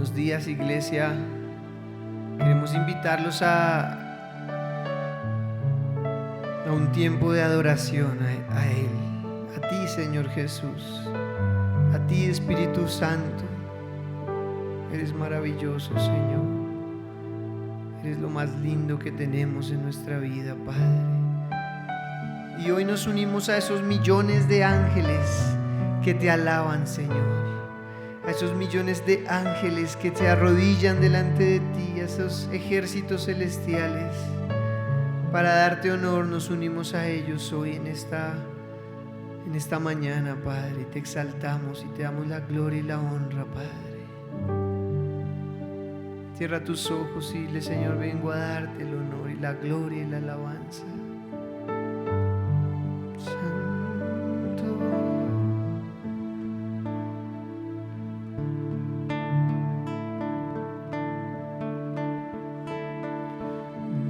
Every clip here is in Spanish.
Buenos días, iglesia. Queremos invitarlos a un tiempo de adoración a Él, a ti, Señor Jesús, a ti, Espíritu Santo. Eres maravilloso, Señor. Eres lo más lindo que tenemos en nuestra vida, Padre. Y hoy nos unimos a esos millones de ángeles que te alaban, Señor. A esos millones de ángeles que se arrodillan delante de ti, a esos ejércitos celestiales. Para darte honor nos unimos a ellos hoy en esta mañana, Padre. Te exaltamos y te damos la gloria y la honra, Padre. Cierra tus ojos y dile: Señor, vengo a darte el honor y la gloria y la alabanza.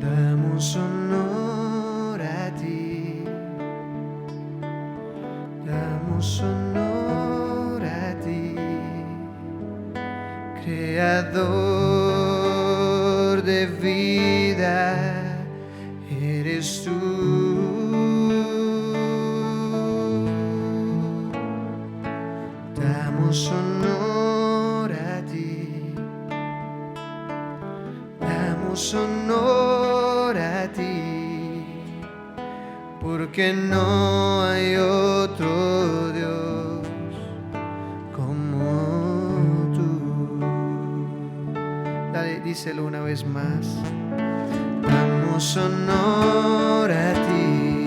Damos honor a ti, damos honor a ti, Creador de vida, eres tú. Damos honor a ti, damos honor a ti, porque no hay otro Dios como tú. Dale, díselo una vez más. Damos honor a ti,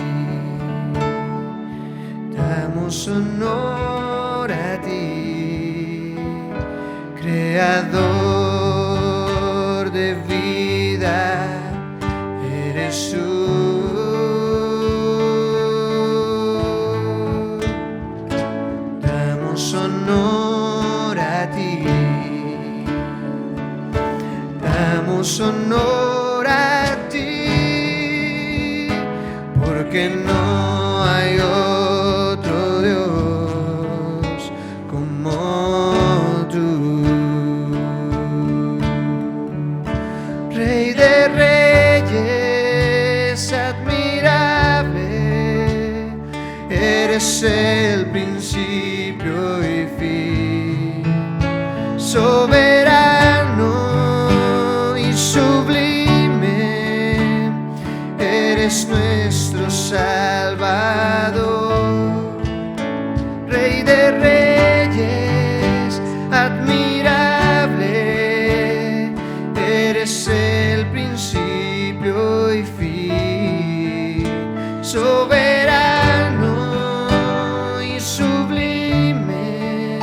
damos honor a ti, Creador de vida, eres tú. Damos honor a ti, damos honor a ti, porque no hay otro Dios como tú. Rey de reyes, admirable, eres el principio y fin, soberano y sublime, eres nuestro Salvador. Rey de reyes, admirable, eres el principio y fin, soberano y sublime,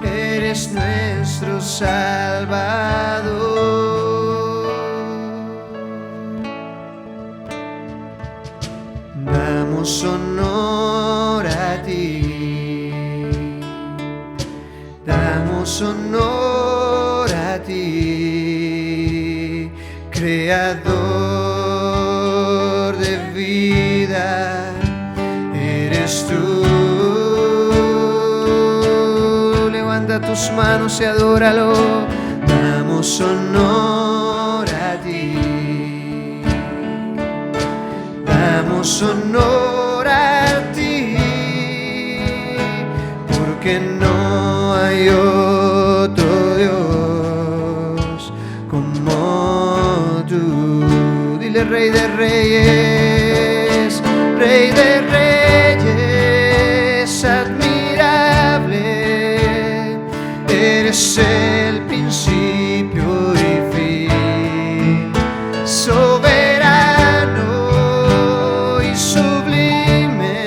eres nuestro Salvador. Damos honor a ti, damos honor a ti, Creador de vida, eres tú. Levanta tus manos y adóralo. Damos honor a ti, damos honor a ti, porque no hay otro Dios como tú. Dile: Rey de reyes, Rey de reyes, admirable, eres el principio y fin, soberano y sublime,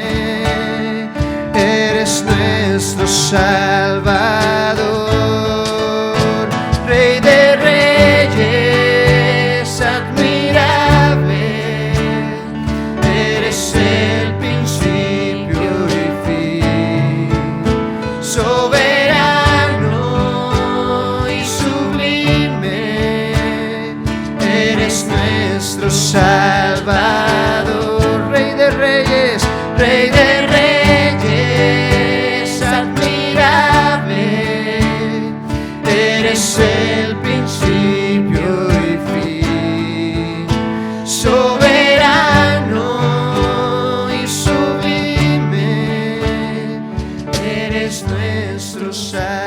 eres nuestro Salvador. Rey de reyes, admirable, eres el principio y fin, soberano y sublime, eres nuestro Salvador. Rey de reyes, Rey de reyes, admirable, eres el principio y fin, soberano y sublime, eres nuestro Salvador.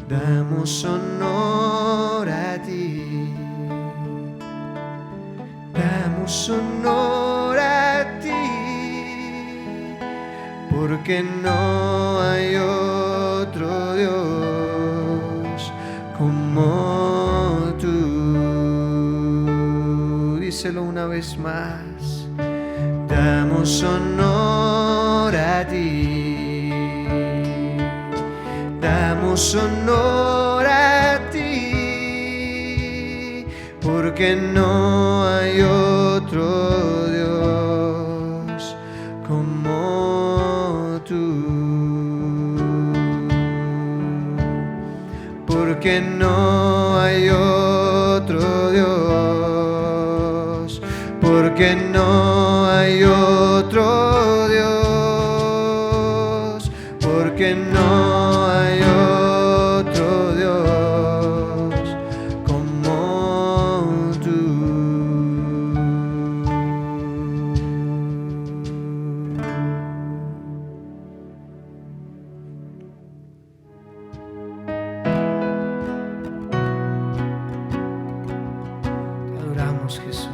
Damos honor a ti, damos honor a ti, porque no hay otro Dios como tú. Díselo una vez más. Damos honor a ti, damos honor a ti, porque no hay otro Dios como tú, porque no hay otro Dios, porque no hay otro Dios, porque no hay otro Dios como tú. Te adoramos, Jesús.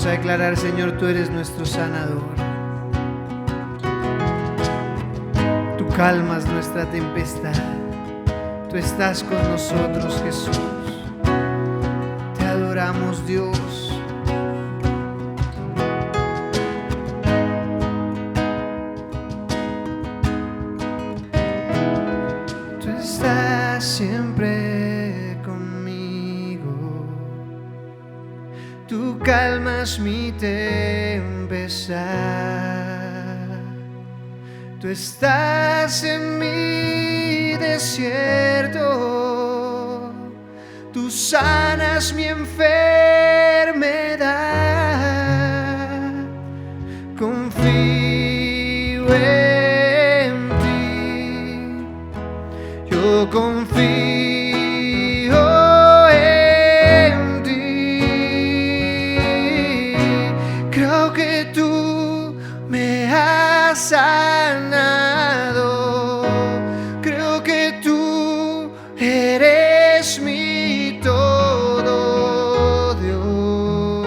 A declarar, Señor, tú eres nuestro sanador. Tú calmas nuestra tempestad. Tú estás con nosotros, Jesús. Te adoramos, Dios. Tú estás siempre conmigo. Tú calmas mi tempestad. Tú estás en mi desierto. Tú sanas mi enfermedad. Confío en ti. Yo confío. Sanado, creo que tú eres mi todo, Dios.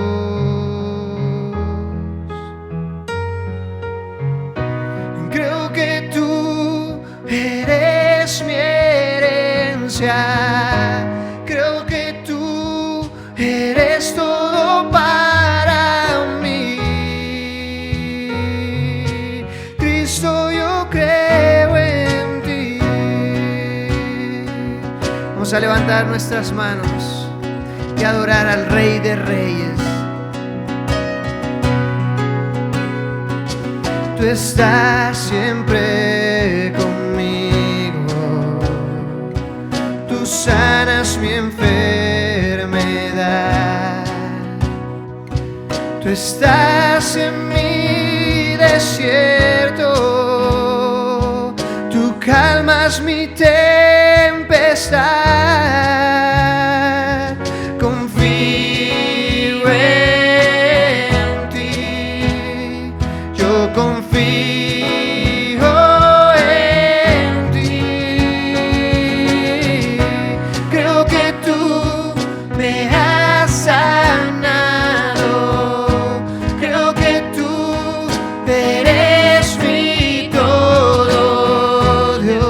Creo que tú eres mi herencia. Creo que tú eres todo para mí. Yo creo en ti. Vamos a levantar nuestras manos y adorar al Rey de Reyes. Tú estás siempre conmigo. Tú sanas mi enfermedad. Tú estás en mi desierto, tú calmas mi tempestad. Confío en ti, yo confío en ti. Creo que tú me has sanado. Creo que tú eres mi todo, Dios.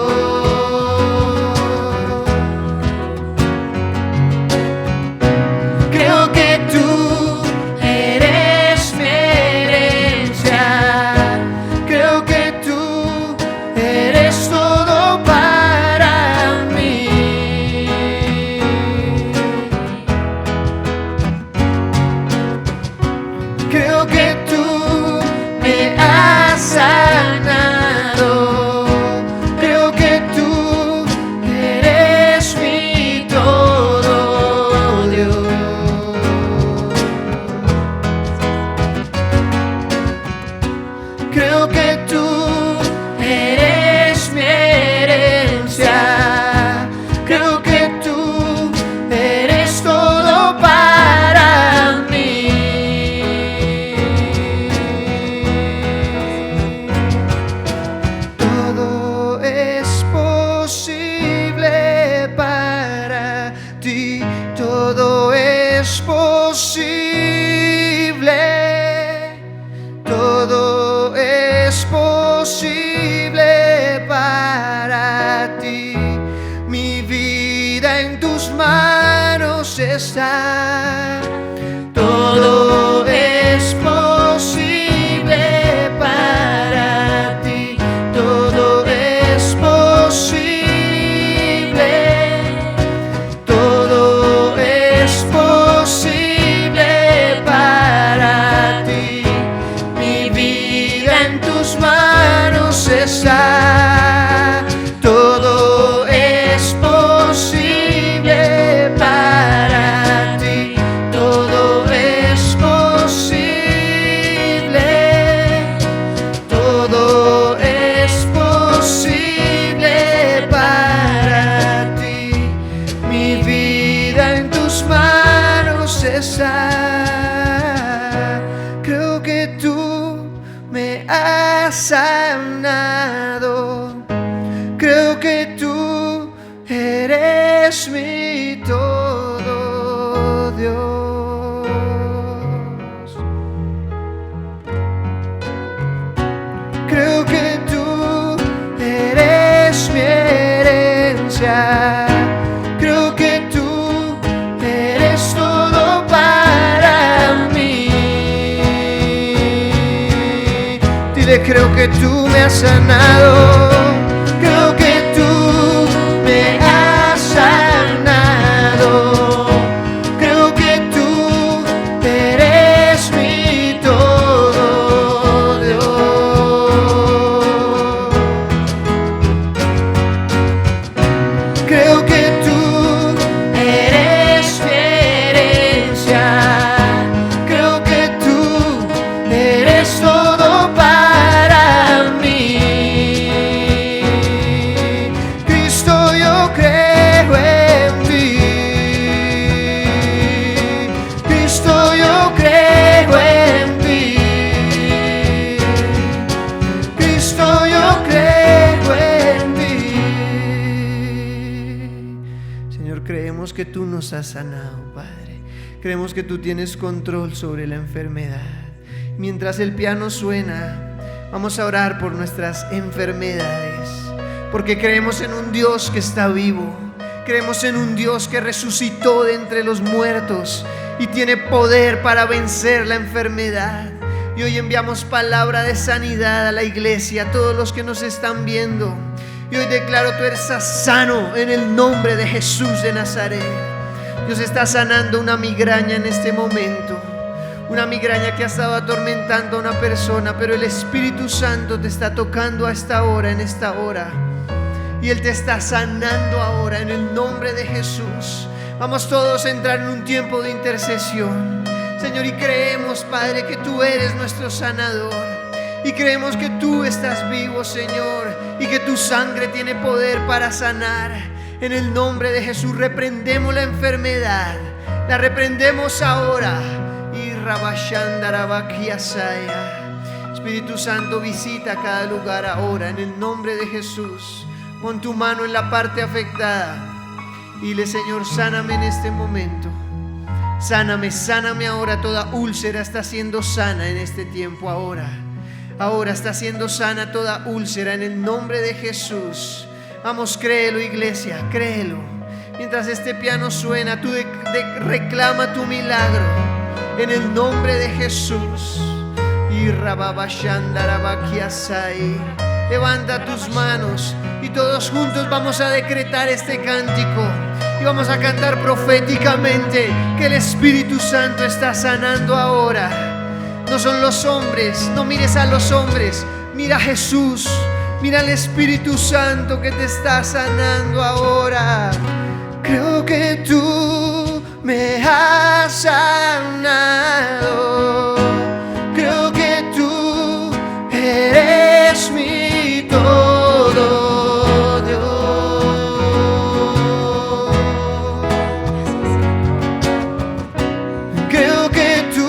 todo es posible, todo es posible para ti. Mi vida en tus manos está. Todo es posible para ti. Todo es posible. Todo es posible para ti. Mi vida en tus manos está. Todo es posible para ti. Todo es posible. Todo es posible para ti. Mi vida en tus manos está. Creo que tú me has sanado. Creo que tú eres mi todo, Dios. Creo que tú eres mi herencia. Creo que tú eres todo para mí. Dile, creo que tú me has sanado. Creo que tú me has sanado. Creo que tú eres mi todo, Dios. Creo que tú eres mi herencia. Creo que tú eres todo para mí. Cristo, yo creo en ti. Cristo, yo creo en ti. Cristo, yo creo en ti. Señor, creemos que tú nos has sanado, Padre. Creemos que tú tienes control sobre la enfermedad. Mientras el piano suena, vamos a orar por nuestras enfermedades, porque creemos en un Dios que está vivo. Creemos en un Dios que resucitó de entre los muertos y tiene poder para vencer la enfermedad. Y hoy enviamos palabra de sanidad a la iglesia, a todos los que nos están viendo. Y hoy declaro, tú eres sano en el nombre de Jesús de Nazaret. Dios está sanando una migraña en este momento. Una migraña que ha estado atormentando a una persona, pero el Espíritu Santo te está tocando a esta hora, en esta hora. Y Él te está sanando ahora en el nombre de Jesús. Vamos todos a entrar en un tiempo de intercesión, Señor, y creemos, Padre, que tú eres nuestro sanador. Y creemos que tú estás vivo, Señor, y que tu sangre tiene poder para sanar. En el nombre de Jesús reprendemos la enfermedad. La reprendemos ahora. Y Rabashandarabakiasaya. Espíritu Santo, visita cada lugar ahora en el nombre de Jesús. Pon tu mano en la parte afectada y dile, Señor, sáname en este momento. Sáname, sáname ahora. Toda úlcera está siendo sana en este tiempo ahora. Ahora está siendo sana toda úlcera en el nombre de Jesús. Vamos, créelo, iglesia, créelo. Mientras este piano suena, tú reclama tu milagro en el nombre de Jesús. Y Rababashandarabakiasai. Levanta tus manos y todos juntos vamos a decretar este cántico y vamos a cantar proféticamente que el Espíritu Santo está sanando ahora. No son los hombres, no mires a los hombres, mira a Jesús, mira al Espíritu Santo que te está sanando ahora. Creo que tú me has sanado. Creo que tú eres mi todo, Dios. Creo que tú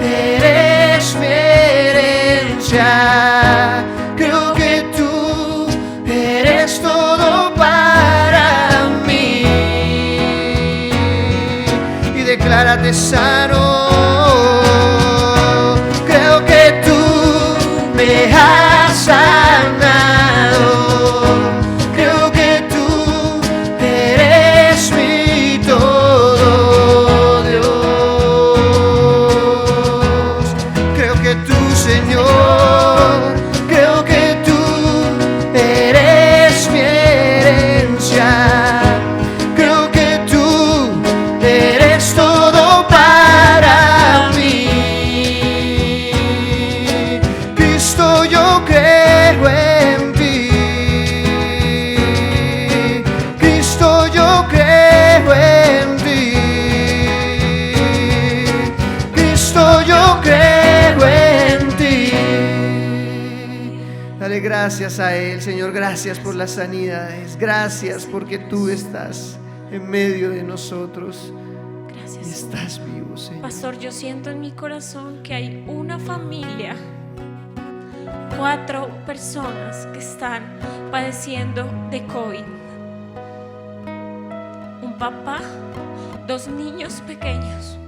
eres mi herencia. Creo que tú eres todo para mí. declárate sano. Creo que tú me has sanado. Creo que tú eres mi todo, Dios. Creo que tú, Señor, creo que tú eres mi herencia. Creo que tú eres todo para mí. Cristo, yo creo en ti. Cristo, yo creo en ti. Cristo, yo creo en ti. Dale gracias a Él, Señor. Gracias por las sanidades. Gracias porque tú estás en medio de nosotros. Gracias. Y estás vivo, Señor. Pastor, yo siento en mi corazón que hay una familia, 4 personas que están padeciendo de COVID. Un papá, 2 niños pequeños.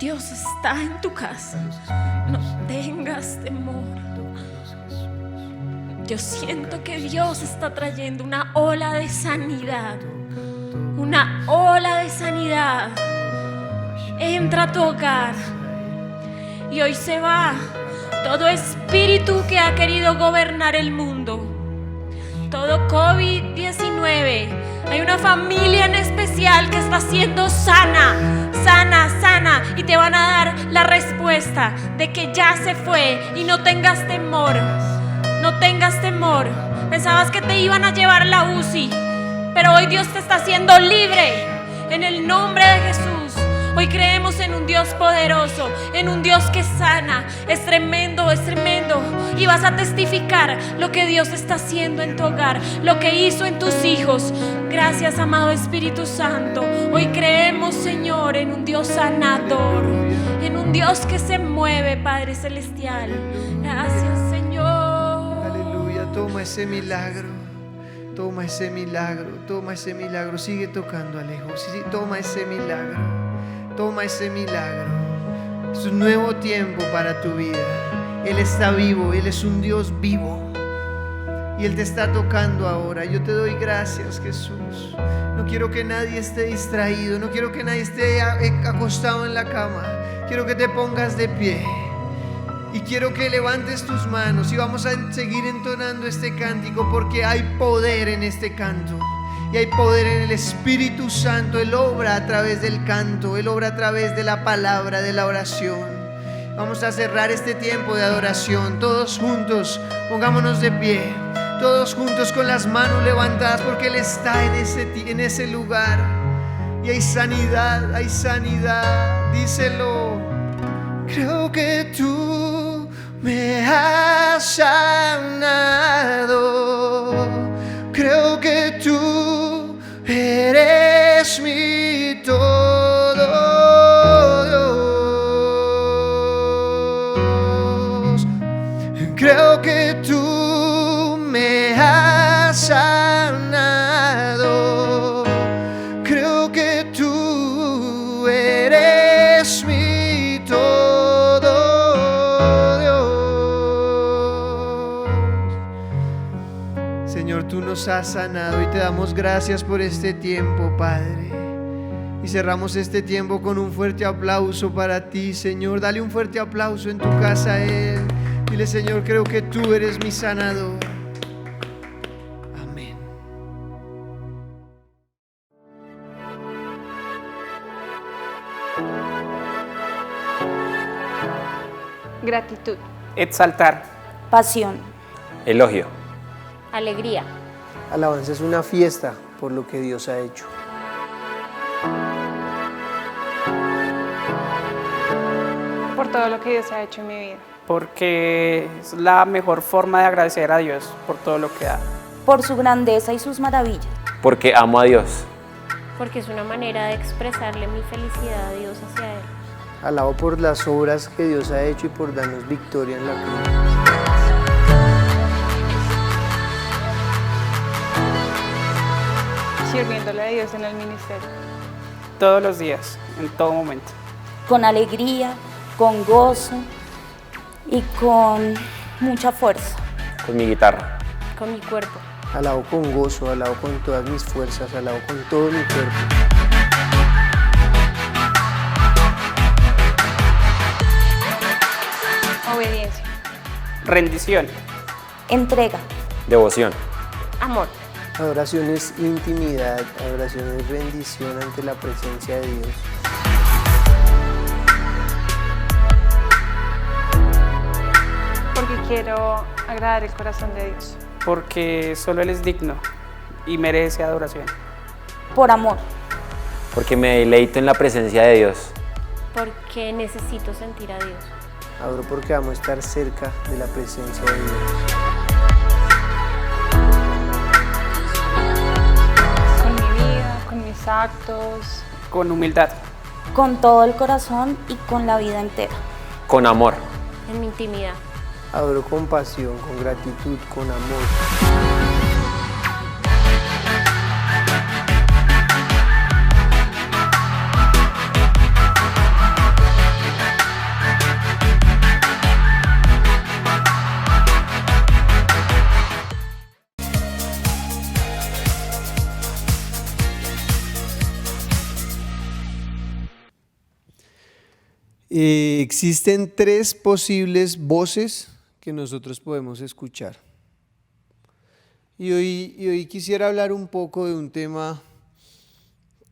Dios está en tu casa. No tengas temor. Yo siento que Dios está trayendo una ola de sanidad. Una ola de sanidad. Entra a tu hogar. Y hoy se va todo espíritu que ha querido gobernar el mundo. Todo COVID-19. Hay una familia en especial que está siendo sana. Sana. Y te van a dar la respuesta de que ya se fue. Y no tengas temor. No tengas temor. Pensabas que te iban a llevar la UCI, pero hoy Dios te está haciendo libre. En el nombre de Jesús. Hoy creemos en un Dios poderoso, en un Dios que sana. Es tremendo, es tremendo. Y vas a testificar lo que Dios está haciendo en tu hogar, lo que hizo en tus hijos. Gracias, amado Espíritu Santo. Hoy creemos, Señor, en un Dios sanador, en un Dios que se mueve, Padre Celestial. Gracias, Señor. Aleluya. Toma ese milagro. Toma ese milagro. Toma ese milagro. Sigue tocando, Alejo. Sí, toma ese milagro. Toma ese milagro. Es un nuevo tiempo para tu vida. Él está vivo. Él es un Dios vivo. Y Él te está tocando ahora. Yo te doy gracias, Jesús. No quiero que nadie esté distraído. No quiero que nadie esté acostado en la cama. Quiero que te pongas de pie. Y quiero que levantes tus manos. Y vamos a seguir entonando este cántico, porque hay poder en este canto. Y hay poder en el Espíritu Santo. Él obra a través del canto. Él obra a través de la palabra, de la oración. Vamos a cerrar este tiempo de adoración. Todos juntos, pongámonos de pie. Todos juntos con las manos levantadas, porque Él está en ese lugar. Y hay sanidad, hay sanidad. Díselo. Creo que tú me has sanado. Creo que tú eres mi todo, Dios. Creo que tú me has sanado. Creo que tú eres mi todo, Dios. Señor, tú nos has sanado y te damos gracias por este tiempo, Padre. Y cerramos este tiempo con un fuerte aplauso para ti, Señor. Dale un fuerte aplauso en tu casa a Él. Dile, Señor, creo que tú eres mi sanador. Amén. Gratitud, Exaltar. pasión, Elogio. alegría, Alabanza es una fiesta por lo que Dios ha hecho. por todo lo que Dios ha hecho en mi vida. Porque es la mejor forma de agradecer a Dios por todo lo que da. por su grandeza y sus maravillas, Porque amo a Dios. porque es una manera de expresarle mi felicidad a Dios hacia Él. Alabo por las obras que Dios ha hecho y por darnos victoria en la cruz. sirviéndole a Dios en el ministerio. Todos los días, en todo momento. con alegría, con gozo y con mucha fuerza. Con mi guitarra. Con mi cuerpo. Alabo con gozo, alabo con todas mis fuerzas, alabo con todo mi cuerpo. Obediencia. Rendición. Entrega, Devoción. Amor. Adoración es intimidad, adoración es rendición ante la presencia de Dios. Porque quiero agradar el corazón de Dios. Porque solo Él es digno y merece adoración. por amor, Porque me deleito en la presencia de Dios. Porque necesito sentir a Dios. Adoro porque vamos a estar cerca de la presencia de Dios. Con mi vida, con mis actos. Con humildad. con todo el corazón y con la vida entera. Con amor. En mi intimidad. Adoro con pasión, con gratitud, con amor. Existen tres posibles voces que nosotros podemos escuchar. Y hoy quisiera hablar un poco de un tema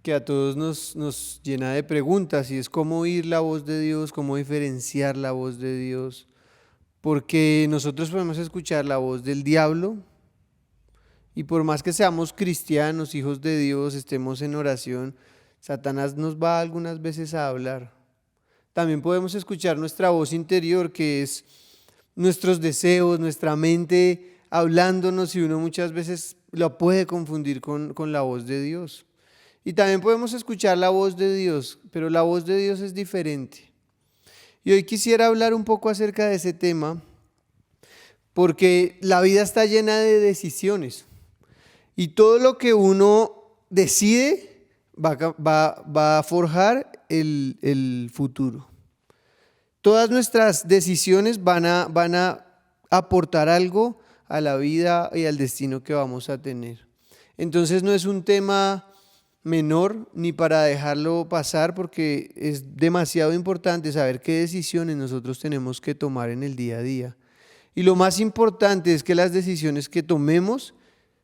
que a todos nos llena de preguntas, y es cómo oír la voz de Dios, cómo diferenciar la voz de Dios. Porque nosotros podemos escuchar la voz del diablo, y por más que seamos cristianos, hijos de Dios, estemos en oración, Satanás nos va algunas veces a hablar. También podemos escuchar nuestra voz interior, que es nuestros deseos, nuestra mente hablándonos, y uno muchas veces lo puede confundir con la voz de Dios. Y también podemos escuchar la voz de Dios, pero la voz de Dios es diferente. Y hoy quisiera hablar un poco acerca de ese tema, porque la vida está llena de decisiones, y todo lo que uno decide va a forjar el futuro. Todas nuestras decisiones van a aportar algo a la vida y al destino que vamos a tener. Entonces no es un tema menor ni para dejarlo pasar, porque es demasiado importante saber qué decisiones nosotros tenemos que tomar en el día a día. Y lo más importante es que las decisiones que tomemos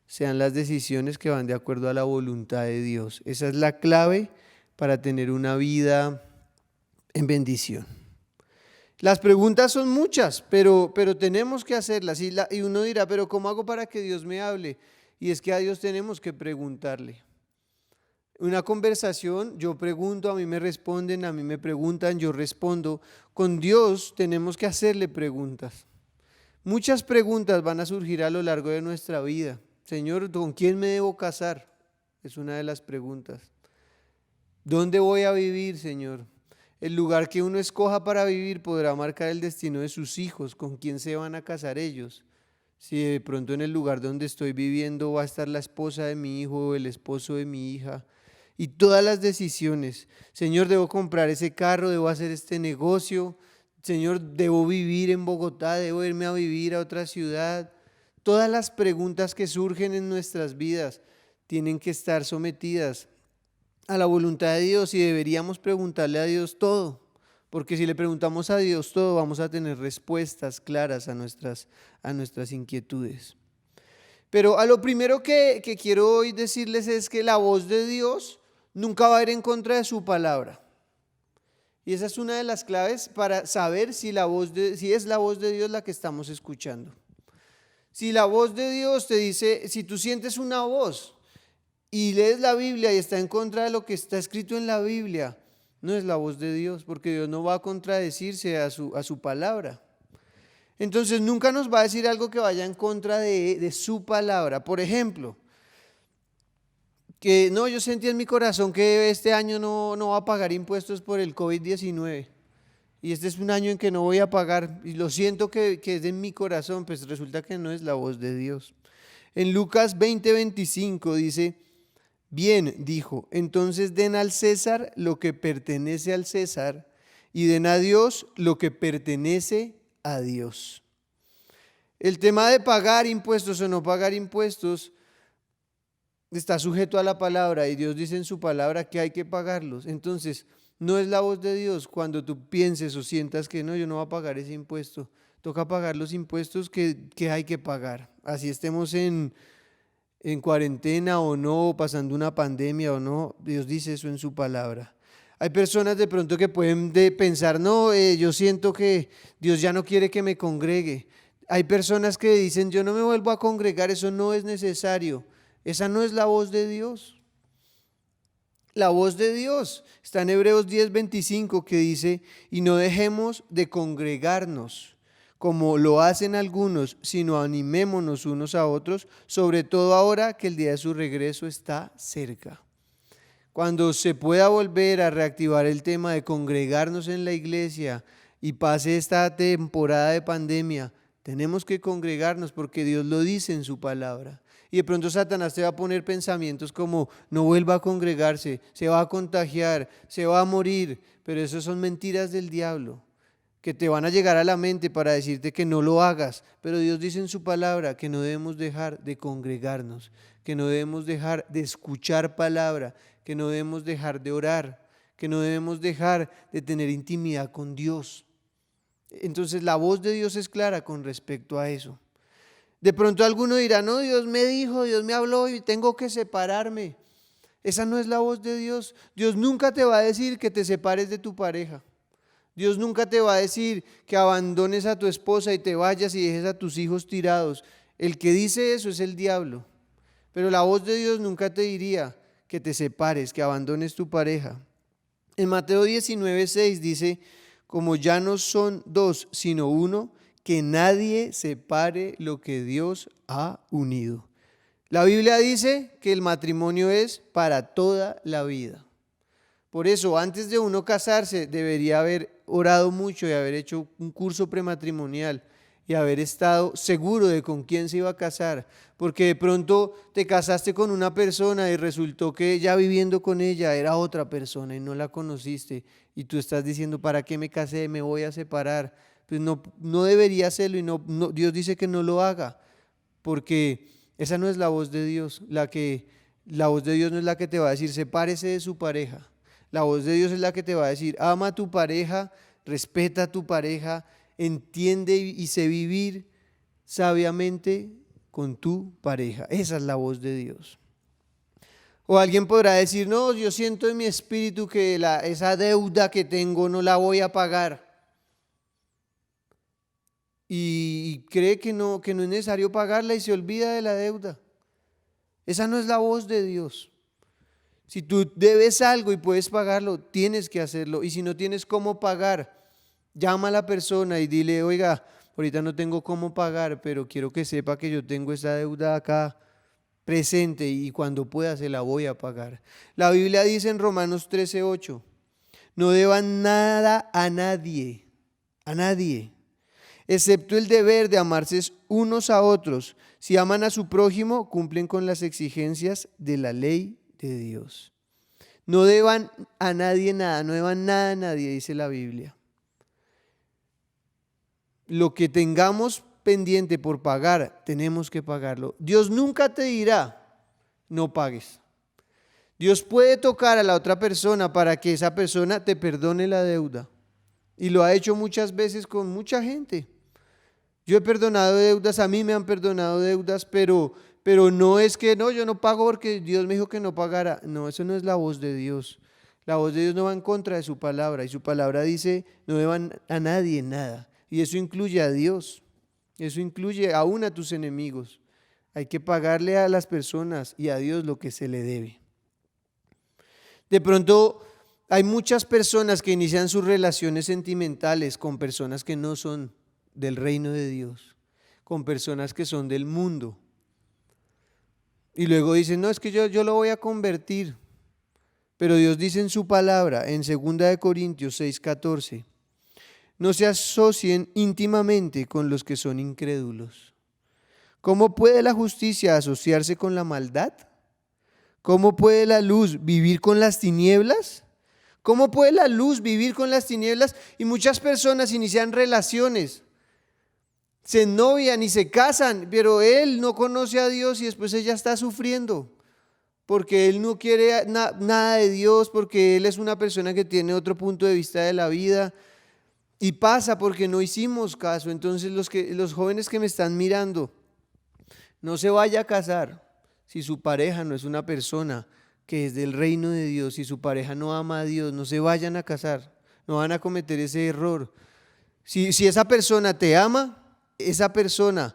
sean las decisiones que van de acuerdo a la voluntad de Dios. Esa es la clave para tener una vida en bendición. Las preguntas son muchas, pero tenemos que hacerlas. Y uno dirá, pero ¿cómo hago para que Dios me hable? Y es que a Dios tenemos que preguntarle. Una conversación, yo pregunto, a mí me responden, a mí me preguntan, yo respondo. Con Dios tenemos que hacerle preguntas. Muchas preguntas van a surgir a lo largo de nuestra vida. Señor, ¿con quién me debo casar? Es una de las preguntas. ¿Dónde voy a vivir, Señor? El lugar que uno escoja para vivir podrá marcar el destino de sus hijos, con quién se van a casar ellos. Si de pronto en el lugar donde estoy viviendo va a estar la esposa de mi hijo o el esposo de mi hija. Y todas las decisiones. Señor, ¿debo comprar ese carro? ¿Debo hacer este negocio? Señor, ¿debo vivir en Bogotá? ¿Debo irme a vivir a otra ciudad? Todas las preguntas que surgen en nuestras vidas tienen que estar sometidas a la voluntad de Dios, y deberíamos preguntarle a Dios todo, porque si le preguntamos a Dios todo, vamos a tener respuestas claras a nuestras inquietudes. Pero a lo primero que quiero hoy decirles es que la voz de Dios nunca va a ir en contra de su palabra. Y esa es una de las claves para saber si es la voz de Dios la que estamos escuchando. Si la voz de Dios te dice, si tú sientes una voz y lees la Biblia y está en contra de lo que está escrito en la Biblia, no es la voz de Dios, porque Dios no va a contradecirse a su palabra. Entonces nunca nos va a decir algo que vaya en contra de su palabra. Por ejemplo, que no, yo sentí en mi corazón que este año no va a pagar impuestos por el COVID-19. Y este es un año en que no voy a pagar, y lo siento que es en mi corazón, pues resulta que no es la voz de Dios. En Lucas 20:25 dice: Bien, dijo, entonces den al César lo que pertenece al César y den a Dios lo que pertenece a Dios. El tema de pagar impuestos o no pagar impuestos está sujeto a la palabra y Dios dice en su palabra que hay que pagarlos. Entonces, no es la voz de Dios cuando tú pienses o sientas que no, yo no voy a pagar ese impuesto. Toca pagar los impuestos que hay que pagar. Así estemos en cuarentena o no, pasando una pandemia o no, Dios dice eso en su palabra. Hay personas de pronto que pueden pensar, no, yo siento que Dios ya no quiere que me congregue. Hay personas que dicen, yo no me vuelvo a congregar, eso no es necesario. Esa no es la voz de Dios. La voz de Dios está en Hebreos 10:25 que dice, y no dejemos de congregarnos como lo hacen algunos, sino animémonos unos a otros, sobre todo ahora que el día de su regreso está cerca. Cuando se pueda volver a reactivar el tema de congregarnos en la iglesia y pase esta temporada de pandemia, tenemos que congregarnos porque Dios lo dice en su palabra. Y de pronto Satanás te va a poner pensamientos como no vuelva a congregarse, se va a contagiar, se va a morir, pero esas son mentiras del diablo que te van a llegar a la mente para decirte que no lo hagas, pero Dios dice en su palabra que no debemos dejar de congregarnos, que no debemos dejar de escuchar palabra, que no debemos dejar de orar, que no debemos dejar de tener intimidad con Dios. Entonces la voz de Dios es clara con respecto a eso. De pronto alguno dirá, no, Dios me dijo, Dios me habló y tengo que separarme. Esa no es la voz de Dios. Dios nunca te va a decir que te separes de tu pareja. Dios nunca te va a decir que abandones a tu esposa y te vayas y dejes a tus hijos tirados. El que dice eso es el diablo. Pero la voz de Dios nunca te diría que te separes, que abandones tu pareja. En Mateo 19:6 dice, como ya no son dos, sino uno, que nadie separe lo que Dios ha unido. La Biblia dice que el matrimonio es para toda la vida. Por eso, antes de uno casarse, debería haber orado mucho y haber hecho un curso prematrimonial y haber estado seguro de con quién se iba a casar. Porque de pronto te casaste con una persona y resultó que ya viviendo con ella era otra persona y no la conociste. Y tú estás diciendo, ¿para qué me casé? Me voy a separar. Pues no debería hacerlo y Dios dice que no lo haga. Porque esa no es la voz de Dios. La voz de Dios no es la que te va a decir, sepárese de su pareja. La voz de Dios es la que te va a decir, ama a tu pareja, respeta a tu pareja, entiende y sé vivir sabiamente con tu pareja. Esa es la voz de Dios. O alguien podrá decir, no, yo siento en mi espíritu que esa deuda que tengo no la voy a pagar. Y cree que no es necesario pagarla y se olvida de la deuda. Esa no es la voz de Dios. Si tú debes algo y puedes pagarlo, tienes que hacerlo. Y si no tienes cómo pagar, llama a la persona y dile, oiga, ahorita no tengo cómo pagar, pero quiero que sepa que yo tengo esa deuda acá presente y cuando pueda se la voy a pagar. La Biblia dice en Romanos 13:8, no deban nada a nadie, excepto el deber de amarse unos a otros. Si aman a su prójimo, cumplen con las exigencias de la ley de Dios. No deban a nadie nada, no deban nada a nadie, dice la Biblia. Lo que tengamos pendiente por pagar, tenemos que pagarlo. Dios nunca te dirá, no pagues. Dios puede tocar a la otra persona para que esa persona te perdone la deuda. Y lo ha hecho muchas veces con mucha gente. Yo he perdonado deudas, a mí me han perdonado deudas, pero no es que no, yo no pago porque Dios me dijo que no pagara. No, eso no es la voz de Dios. La voz de Dios no va en contra de su palabra y su palabra dice no deban a nadie nada. Y eso incluye a Dios, eso incluye aún a tus enemigos. Hay que pagarle a las personas y a Dios lo que se le debe. De pronto hay muchas personas que inician sus relaciones sentimentales con personas que no son del reino de Dios, con personas que son del mundo. Y luego dicen, no, es que yo lo voy a convertir. Pero Dios dice en su palabra, en 2 Corintios 6:14, no se asocien íntimamente con los que son incrédulos. ¿Cómo puede la justicia asociarse con la maldad? ¿Cómo puede la luz vivir con las tinieblas? ¿Cómo puede la luz vivir con las tinieblas? Y muchas personas inician relaciones, se ennovian y se casan, pero él no conoce a Dios y después ella está sufriendo porque él no quiere nada de Dios, porque él es una persona que tiene otro punto de vista de la vida y pasa porque no hicimos caso. Entonces los jóvenes que me están mirando, no se vaya a casar si su pareja no es una persona que es del reino de Dios, si su pareja no ama a Dios, no se vayan a casar, no van a cometer ese error. Si esa persona te ama, esa persona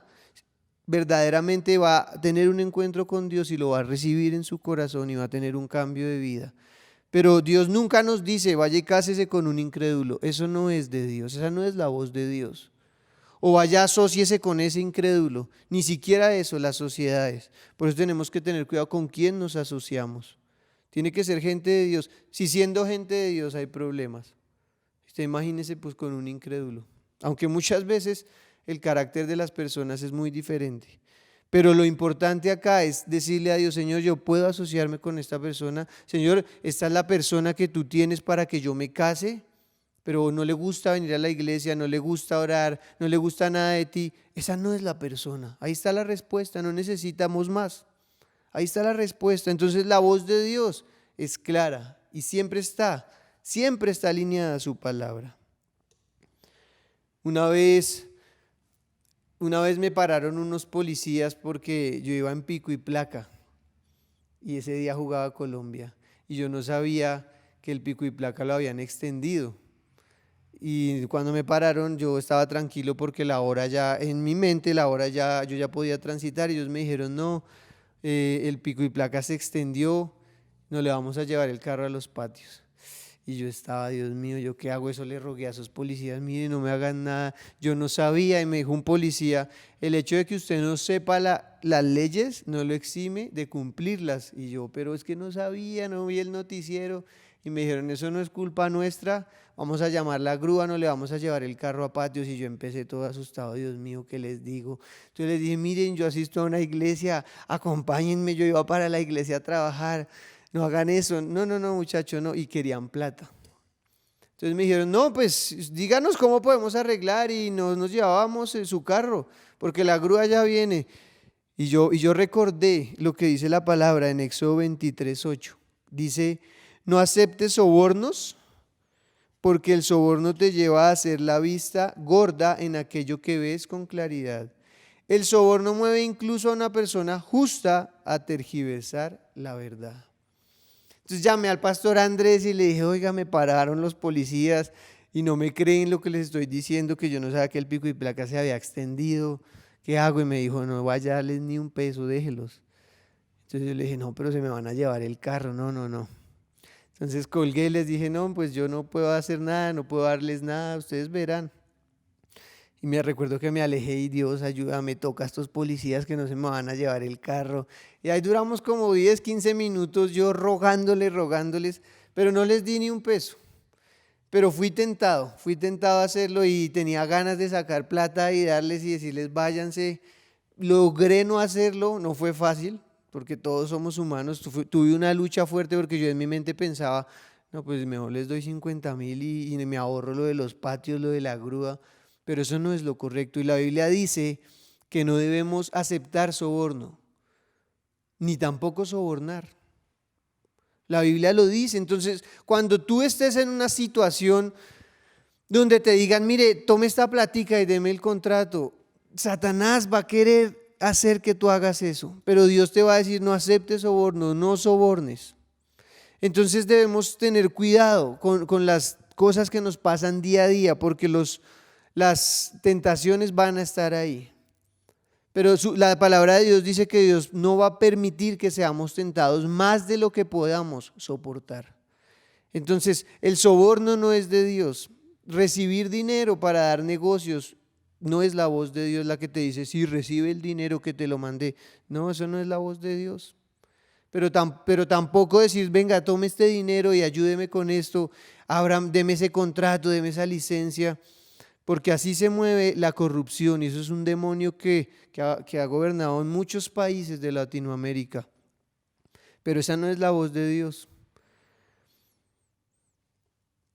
verdaderamente va a tener un encuentro con Dios y lo va a recibir en su corazón y va a tener un cambio de vida. Pero Dios nunca nos dice, vaya y cásese con un incrédulo. Eso no es de Dios, esa no es la voz de Dios. O vaya, asóciese con ese incrédulo. Ni siquiera eso, las sociedades. Por eso tenemos que tener cuidado con quién nos asociamos. Tiene que ser gente de Dios. Si siendo gente de Dios hay problemas, usted imagínese pues con un incrédulo. Aunque muchas veces el carácter de las personas es muy diferente. Pero lo importante acá es decirle a Dios, Señor, yo puedo asociarme con esta persona. Señor, esta es la persona que tú tienes para que yo me case, pero no le gusta venir a la iglesia, no le gusta orar, no le gusta nada de ti. Esa no es la persona. Ahí está la respuesta, no necesitamos más. Ahí está la respuesta. Entonces la voz de Dios es clara y siempre está alineada a su palabra. Una vez me pararon unos policías porque yo iba en pico y placa y ese día jugaba Colombia y yo no sabía que el pico y placa lo habían extendido. Y cuando me pararon yo estaba tranquilo porque la hora ya, en mi mente la hora ya, yo ya podía transitar y ellos me dijeron no, el pico y placa se extendió, no le vamos a llevar el carro a los patios. Y yo estaba, Dios mío, ¿yo qué hago? Eso le rogué a esos policías, miren, no me hagan nada. Yo no sabía y me dijo un policía, el hecho de que usted no sepa las leyes no lo exime de cumplirlas. Y yo, pero es que no sabía, no vi el noticiero. Y me dijeron, eso no es culpa nuestra, vamos a llamar la grúa, no le vamos a llevar el carro a patios. Y yo empecé todo asustado, Dios mío, ¿qué les digo? Entonces les dije, miren, yo asisto a una iglesia, acompáñenme, yo iba para la iglesia a trabajar. No hagan eso, no muchacho, no, y querían plata. Entonces me dijeron, no, pues díganos cómo podemos arreglar y nos llevábamos en su carro, porque la grúa ya viene. Y yo recordé lo que dice la palabra en Éxodo 23:8. Dice, no aceptes sobornos, porque el soborno te lleva a hacer la vista gorda en aquello que ves con claridad. El soborno mueve incluso a una persona justa a tergiversar la verdad. Entonces llamé al pastor Andrés y le dije, oiga, me pararon los policías y no me creen lo que les estoy diciendo, que yo no sabía que el pico y placa se había extendido. ¿Qué hago? Y me dijo, no vaya a darles ni un peso, déjelos. Entonces yo le dije, no, pero se me van a llevar el carro, no. Entonces colgué y les dije, no, pues yo no puedo hacer nada, no puedo darles nada, ustedes verán. Y me recuerdo que me alejé y Dios, ayúdame, toca a estos policías que no se me van a llevar el carro. Y ahí duramos como 10, 15 minutos yo rogándoles, pero no les di ni un peso. Pero fui tentado a hacerlo y tenía ganas de sacar plata y darles y decirles váyanse. Logré no hacerlo, no fue fácil, porque todos somos humanos. Tuve una lucha fuerte porque yo en mi mente pensaba, no, pues mejor les doy 50,000 y me ahorro lo de los patios, lo de la grúa. Pero eso no es lo correcto y la Biblia dice que no debemos aceptar soborno, ni tampoco sobornar. La Biblia lo dice. Entonces, cuando tú estés en una situación donde te digan, mire, tome esta platica y deme el contrato, Satanás va a querer hacer que tú hagas eso, pero Dios te va a decir, no aceptes soborno, no sobornes. Entonces debemos tener cuidado con las cosas que nos pasan día a día, porque las tentaciones van a estar ahí. Pero la palabra de Dios dice que Dios no va a permitir que seamos tentados más de lo que podamos soportar. Entonces, el soborno no es de Dios. Recibir dinero para dar negocios no es la voz de Dios la que te dice, sí, recibe el dinero que te lo mandé. No, eso no es la voz de Dios. Pero tampoco decir, venga, tome este dinero y ayúdeme con esto. Abraham, deme ese contrato, deme esa licencia. Porque así se mueve la corrupción y eso es un demonio que ha gobernado en muchos países de Latinoamérica. Pero esa no es la voz de Dios.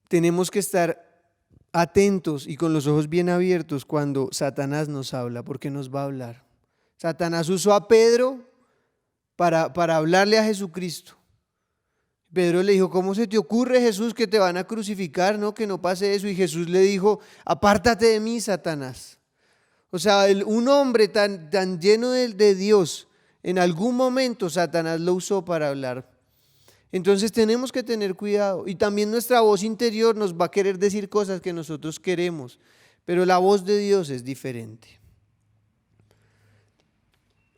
Tenemos que estar atentos y con los ojos bien abiertos cuando Satanás nos habla, porque nos va a hablar. Satanás usó a Pedro para hablarle a Jesucristo. Pedro le dijo: ¿cómo se te ocurre, Jesús, que te van a crucificar? No, que no pase eso. Y Jesús le dijo: apártate de mí, Satanás. O sea, un hombre tan lleno de Dios, en algún momento Satanás lo usó para hablar. Entonces tenemos que tener cuidado. Y también nuestra voz interior nos va a querer decir cosas que nosotros queremos, pero la voz de Dios es diferente.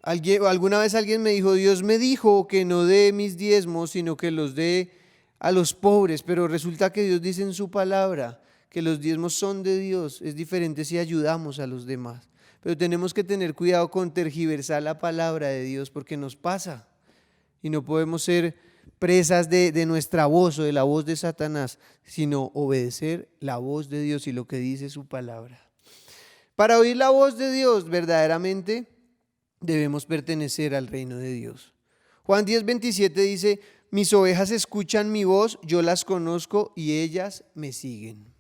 Alguna vez alguien me dijo: Dios me dijo que no dé mis diezmos, sino que los dé a los pobres, pero resulta que Dios dice en su palabra que los diezmos son de Dios. Es diferente si ayudamos a los demás, pero tenemos que tener cuidado con tergiversar la palabra de Dios, porque nos pasa y no podemos ser presas de nuestra voz o de la voz de Satanás, sino obedecer la voz de Dios y lo que dice su palabra. Para oír la voz de Dios verdaderamente debemos pertenecer al reino de Dios. Juan 10:27 dice: mis ovejas escuchan mi voz, yo las conozco y ellas me siguen.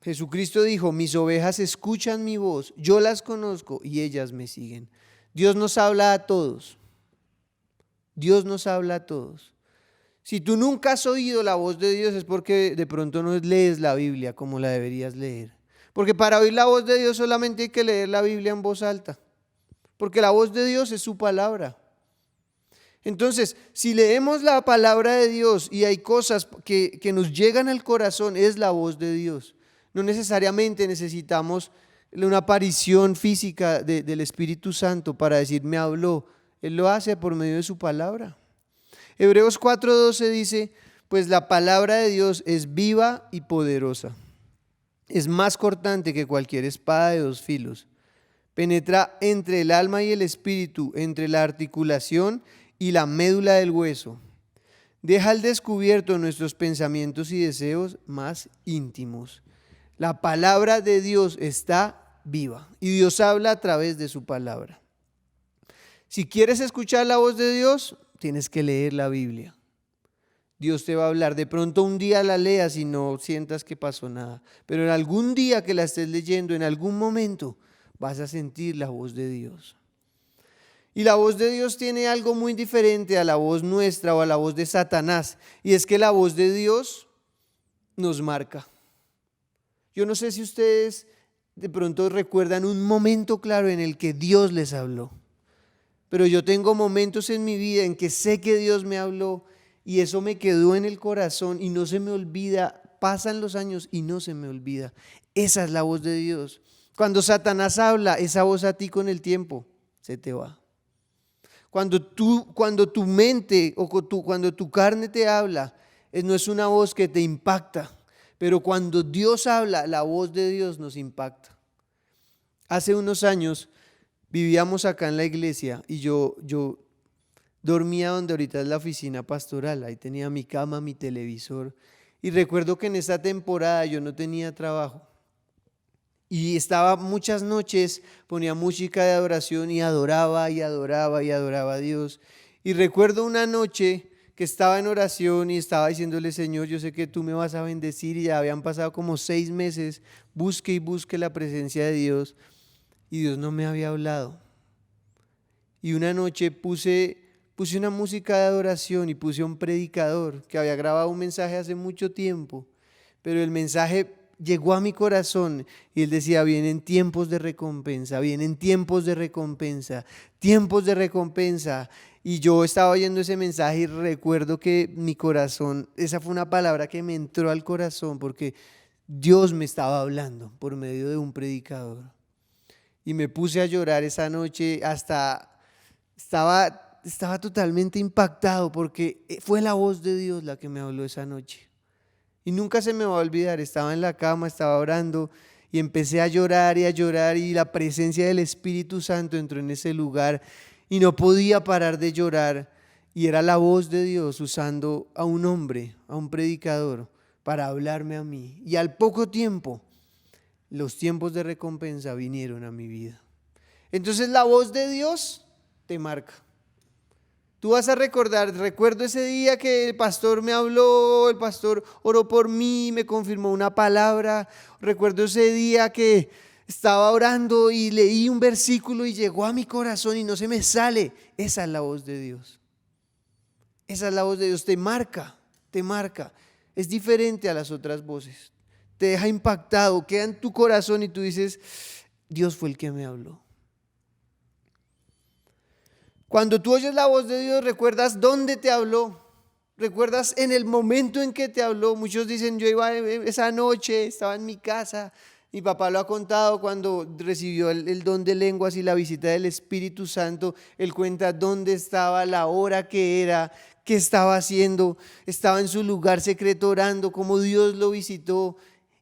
Jesucristo dijo: mis ovejas escuchan mi voz, yo las conozco y ellas me siguen. Dios nos habla a todos. Dios nos habla a todos. Si tú nunca has oído la voz de Dios, es porque de pronto no lees la Biblia como la deberías leer. Porque para oír la voz de Dios solamente hay que leer la Biblia en voz alta, porque la voz de Dios es su palabra. Entonces, si leemos la palabra de Dios y hay cosas que nos llegan al corazón, es la voz de Dios. No necesariamente necesitamos una aparición física del Espíritu Santo para decir: me habló. Él lo hace por medio de su palabra. Hebreos 4:12 dice: pues la palabra de Dios es viva y poderosa. Es más cortante que cualquier espada de dos filos. Penetra entre el alma y el espíritu, entre la articulación y la médula del hueso. Deja al descubierto nuestros pensamientos y deseos más íntimos. La palabra de Dios está viva y Dios habla a través de su palabra. Si quieres escuchar la voz de Dios, tienes que leer la Biblia. Dios te va a hablar. De pronto un día la leas y no sientas que pasó nada, pero en algún día que la estés leyendo, en algún momento vas a sentir la voz de Dios. Y la voz de Dios tiene algo muy diferente a la voz nuestra o a la voz de Satanás, y es que la voz de Dios nos marca. Yo no sé si ustedes de pronto recuerdan un momento claro en el que Dios les habló, pero yo tengo momentos en mi vida en que sé que Dios me habló y eso me quedó en el corazón y no se me olvida. Pasan los años y no se me olvida. Esa es la voz de Dios. Cuando Satanás habla, esa voz a ti con el tiempo se te va. Cuando tu mente o cuando tu carne te habla, no es una voz que te impacta, pero cuando Dios habla, la voz de Dios nos impacta. Hace unos años vivíamos acá en la iglesia y yo dormía donde ahorita es la oficina pastoral. Ahí tenía mi cama, mi televisor. Y recuerdo que en esa temporada yo no tenía trabajo. Y estaba muchas noches, ponía música de adoración y adoraba a Dios. Y recuerdo una noche que estaba en oración y estaba diciéndole: Señor, yo sé que tú me vas a bendecir. Y ya habían pasado como 6 meses, busque y busque la presencia de Dios. Y Dios no me había hablado. Y una noche puse una música de adoración y puse a un predicador que había grabado un mensaje hace mucho tiempo, pero el mensaje llegó a mi corazón y él decía: vienen tiempos de recompensa, vienen tiempos de recompensa, tiempos de recompensa. Y yo estaba oyendo ese mensaje y recuerdo que mi corazón, esa fue una palabra que me entró al corazón porque Dios me estaba hablando por medio de un predicador. Y me puse a llorar esa noche, hasta estaba totalmente impactado porque fue la voz de Dios la que me habló esa noche. Y nunca se me va a olvidar, estaba en la cama, estaba orando y empecé a llorar y la presencia del Espíritu Santo entró en ese lugar y no podía parar de llorar. Y era la voz de Dios usando a un hombre, a un predicador, para hablarme a mí. Y al poco tiempo, los tiempos de recompensa vinieron a mi vida. Entonces la voz de Dios te marca. Tú vas a recordar, recuerdo ese día que el pastor me habló, el pastor oró por mí, me confirmó una palabra. Recuerdo ese día que estaba orando y leí un versículo y llegó a mi corazón y no se me sale. Esa es la voz de Dios. Esa es la voz de Dios, te marca, te marca. Es diferente a las otras voces. Te deja impactado, queda en tu corazón y tú dices, Dios fue el que me habló. Cuando tú oyes la voz de Dios, recuerdas dónde te habló, recuerdas en el momento en que te habló. Muchos dicen, yo iba esa noche, estaba en mi casa. Mi papá lo ha contado cuando recibió el don de lenguas y la visita del Espíritu Santo. Él cuenta dónde estaba, la hora que era, qué estaba haciendo. Estaba en su lugar secreto orando, cómo Dios lo visitó.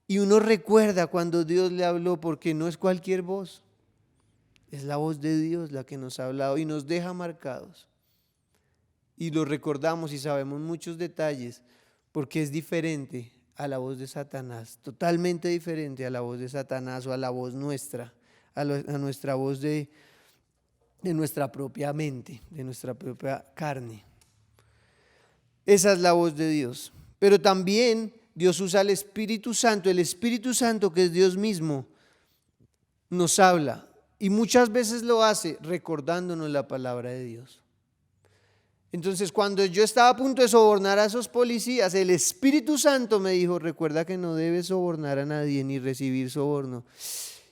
Y uno recuerda cuando Dios le habló, porque no es cualquier voz. Es la voz de Dios la que nos ha hablado y nos deja marcados. Y lo recordamos y sabemos muchos detalles porque es diferente a la voz de Satanás, totalmente diferente a la voz de Satanás o a la voz nuestra, a nuestra voz de nuestra propia mente, de nuestra propia carne. Esa es la voz de Dios. Pero también Dios usa el Espíritu Santo que es Dios mismo, nos habla. Y muchas veces lo hace recordándonos la palabra de Dios. Entonces, cuando yo estaba a punto de sobornar a esos policías, el Espíritu Santo me dijo, recuerda que no debes sobornar a nadie ni recibir soborno.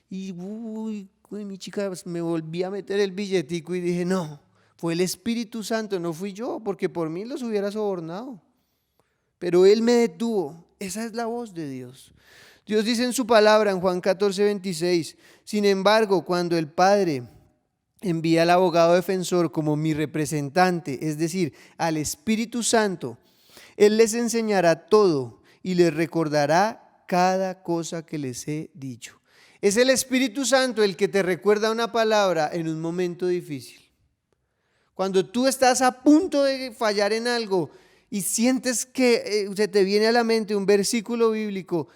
Y mi chica, me volví a meter el billetico y dije, no, fue el Espíritu Santo, no fui yo, porque por mí los hubiera sobornado. Pero Él me detuvo. Esa es la voz de Dios. Dios dice en su palabra en Juan 14:26, sin embargo, cuando el Padre envía al abogado defensor como mi representante, es decir, al Espíritu Santo, Él les enseñará todo y les recordará cada cosa que les he dicho. Es el Espíritu Santo el que te recuerda una palabra en un momento difícil. Cuando tú estás a punto de fallar en algo y sientes que se te viene a la mente un versículo bíblico,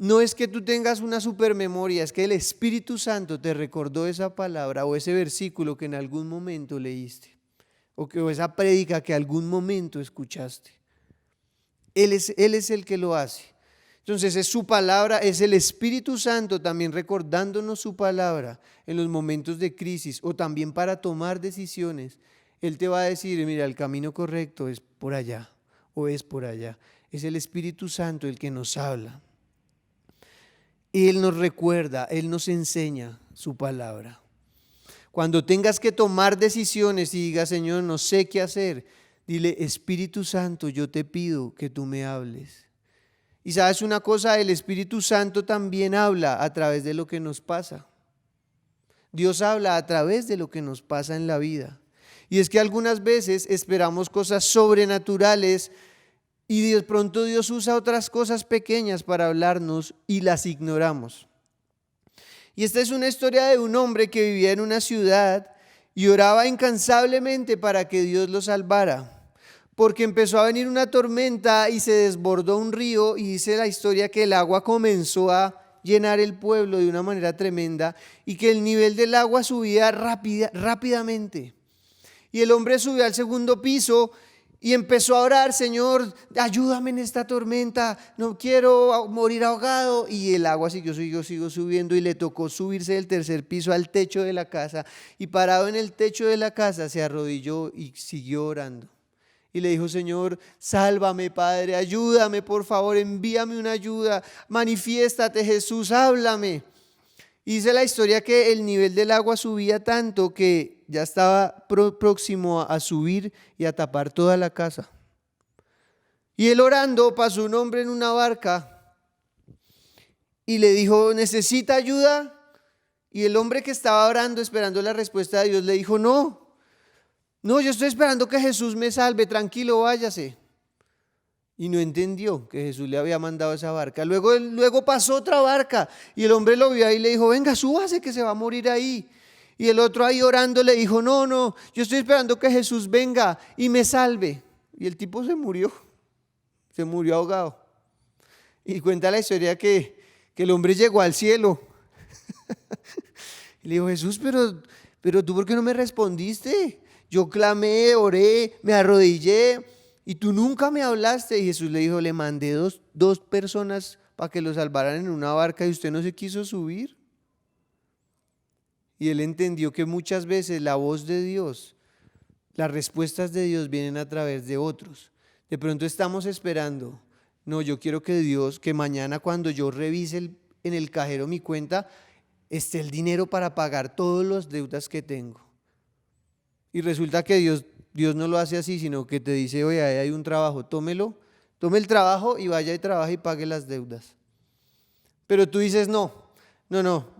no es que tú tengas una supermemoria, es que el Espíritu Santo te recordó esa palabra o ese versículo que en algún momento leíste o esa prédica que algún momento escuchaste. Él es el que lo hace. Entonces es su palabra, es el Espíritu Santo también recordándonos su palabra en los momentos de crisis o también para tomar decisiones. Él te va a decir, mira, el camino correcto es por allá o es por allá. Es el Espíritu Santo el que nos habla. Él nos recuerda, Él nos enseña su palabra. Cuando tengas que tomar decisiones y digas, Señor, no sé qué hacer, dile, Espíritu Santo, yo te pido que tú me hables. Y sabes una cosa, el Espíritu Santo también habla a través de lo que nos pasa. Dios habla a través de lo que nos pasa en la vida. Y es que algunas veces esperamos cosas sobrenaturales y de pronto Dios usa otras cosas pequeñas para hablarnos y las ignoramos. Y esta es una historia de un hombre que vivía en una ciudad y oraba incansablemente para que Dios lo salvara. Porque empezó a venir una tormenta y se desbordó un río y dice la historia que el agua comenzó a llenar el pueblo de una manera tremenda y que el nivel del agua subía rápidamente. Y el hombre subió al segundo piso y empezó a orar, Señor, ayúdame en esta tormenta, no quiero morir ahogado. Y el agua siguió subiendo y le tocó subirse del tercer piso al techo de la casa. Y parado en el techo de la casa se arrodilló y siguió orando. Y le dijo, Señor, sálvame, Padre, ayúdame, por favor, envíame una ayuda, manifiéstate, Jesús, háblame. Y dice la historia que el nivel del agua subía tanto que ya estaba próximo a subir y a tapar toda la casa. Y él orando pasó un hombre en una barca y le dijo, ¿necesita ayuda? Y el hombre que estaba orando esperando la respuesta de Dios le dijo, no, yo estoy esperando que Jesús me salve, tranquilo, váyase. Y no entendió que Jesús le había mandado esa barca. Luego pasó otra barca y el hombre lo vio ahí y le dijo, venga, súbase que se va a morir ahí. Y el otro ahí orando le dijo, no, yo estoy esperando que Jesús venga y me salve. Y el tipo se murió ahogado. Y cuenta la historia que el hombre llegó al cielo. Y le dijo, Jesús, pero tú ¿por qué no me respondiste? Yo clamé, oré, me arrodillé y tú nunca me hablaste. Y Jesús le dijo, le mandé dos personas para que lo salvaran en una barca y usted no se quiso subir. Y él entendió que muchas veces la voz de Dios, las respuestas de Dios vienen a través de otros. De pronto estamos esperando. No, yo quiero que Dios, que mañana cuando yo revise en el cajero mi cuenta, esté el dinero para pagar todas las deudas que tengo. Y resulta que Dios no lo hace así, sino que te dice, oye, ahí hay un trabajo, tome el trabajo y vaya y trabaje y pague las deudas. Pero tú dices, no,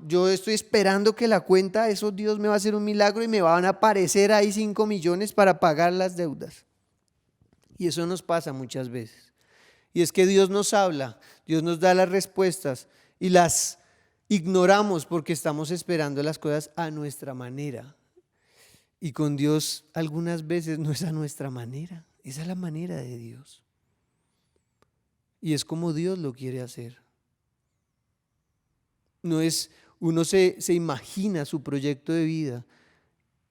yo estoy esperando que la cuenta, eso Dios me va a hacer un milagro y me van a aparecer ahí 5 millones para pagar las deudas. Y eso nos pasa muchas veces. Y es que Dios nos habla, Dios nos da las respuestas y las ignoramos porque estamos esperando las cosas a nuestra manera. Y con Dios algunas veces no es a nuestra manera, es a la manera de Dios. Y es como Dios lo quiere hacer. No es, uno se imagina su proyecto de vida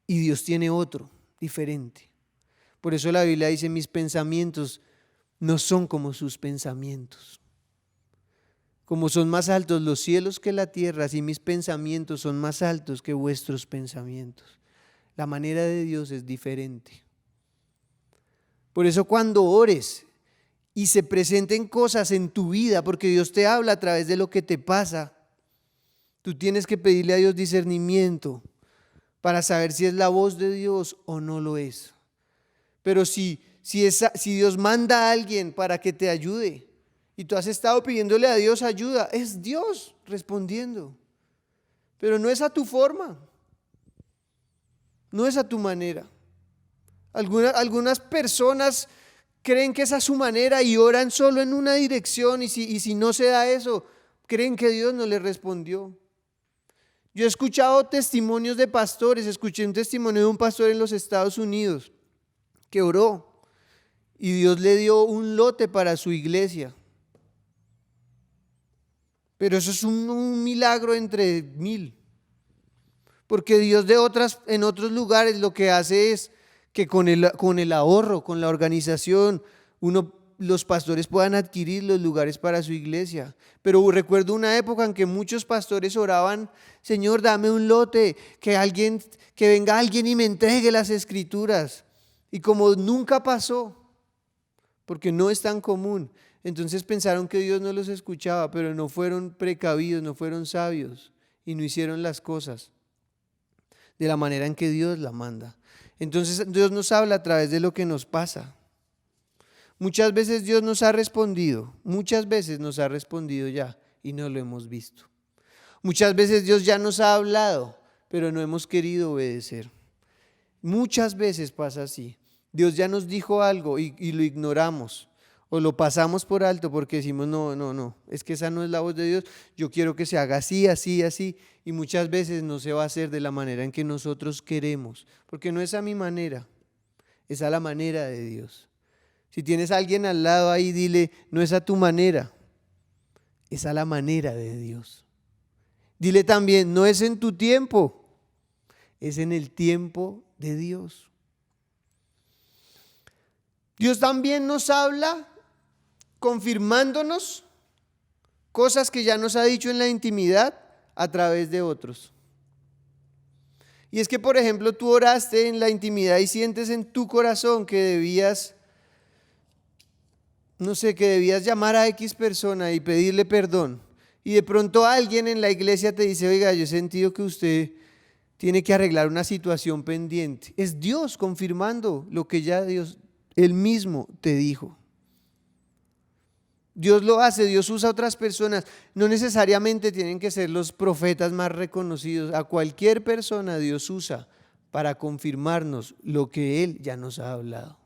y Dios tiene otro, diferente. Por eso la Biblia dice, mis pensamientos no son como sus pensamientos. Como son más altos los cielos que la tierra, así mis pensamientos son más altos que vuestros pensamientos. La manera de Dios es diferente. Por eso cuando ores y se presenten cosas en tu vida, porque Dios te habla a través de lo que te pasa, tú tienes que pedirle a Dios discernimiento para saber si es la voz de Dios o no lo es. Pero si Dios manda a alguien para que te ayude y tú has estado pidiéndole a Dios ayuda, es Dios respondiendo. Pero no es a tu forma, no es a tu manera. Algunas personas creen que esa es su manera y oran solo en una dirección y si no se da eso, creen que Dios no les respondió. Yo he escuchado testimonios de pastores, escuché un testimonio de un pastor en los Estados Unidos que oró y Dios le dio un lote para su iglesia. Pero eso es un milagro entre 1000. Porque Dios en otros lugares lo que hace es que con el ahorro, con la organización, los pastores puedan adquirir los lugares para su iglesia. Pero recuerdo una época en que muchos pastores oraban, Señor, dame un lote, que venga alguien y me entregue las escrituras. Y como nunca pasó, porque no es tan común, entonces pensaron que Dios no los escuchaba, pero no fueron precavidos, no fueron sabios y no hicieron las cosas de la manera en que Dios la manda. Entonces Dios nos habla a través de lo que nos pasa. Muchas veces Dios nos ha respondido, ya y no lo hemos visto. Muchas veces Dios ya nos ha hablado, pero no hemos querido obedecer. Muchas veces pasa así. Dios ya nos dijo algo y lo ignoramos o lo pasamos por alto porque decimos no, es que esa no es la voz de Dios, yo quiero que se haga así, así, así, y muchas veces no se va a hacer de la manera en que nosotros queremos, porque no es a mi manera, es a la manera de Dios. Si tienes a alguien al lado ahí, dile, no es a tu manera, es a la manera de Dios. Dile también, no es en tu tiempo, es en el tiempo de Dios. Dios también nos habla confirmándonos cosas que ya nos ha dicho en la intimidad a través de otros. Y es que, por ejemplo, tú oraste en la intimidad y sientes en tu corazón que debías llamar a X persona y pedirle perdón. Y de pronto alguien en la iglesia te dice, oiga, yo he sentido que usted tiene que arreglar una situación pendiente. Es Dios confirmando lo que ya Él mismo te dijo. Dios lo hace, Dios usa a otras personas. No necesariamente tienen que ser los profetas más reconocidos. A cualquier persona Dios usa para confirmarnos lo que Él ya nos ha hablado,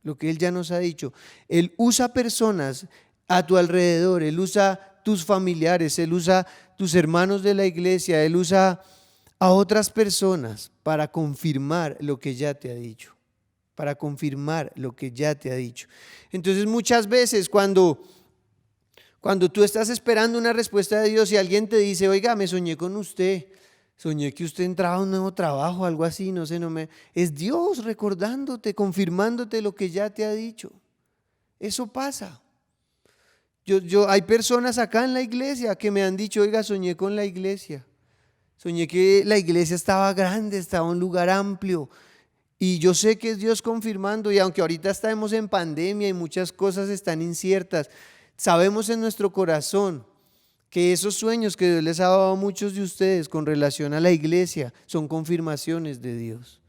lo que Él ya nos ha dicho. Él usa personas a tu alrededor, Él usa tus familiares, Él usa tus hermanos de la iglesia, Él usa a otras personas para confirmar lo que ya te ha dicho. Para confirmar lo que ya te ha dicho. Entonces muchas veces cuando tú estás esperando una respuesta de Dios y alguien te dice, oiga, me soñé con usted, Soñé que usted entraba a un nuevo trabajo, algo así, no sé, es Dios recordándote, confirmándote lo que ya te ha dicho. Eso pasa. Hay personas acá en la iglesia que me han dicho, oiga, soñé con la iglesia. Soñé que la iglesia estaba grande, estaba en un lugar amplio. Y yo sé que es Dios confirmando, y aunque ahorita estamos en pandemia y muchas cosas están inciertas, sabemos en nuestro corazón que esos sueños que Dios les ha dado a muchos de ustedes con relación a la iglesia son confirmaciones de Dios.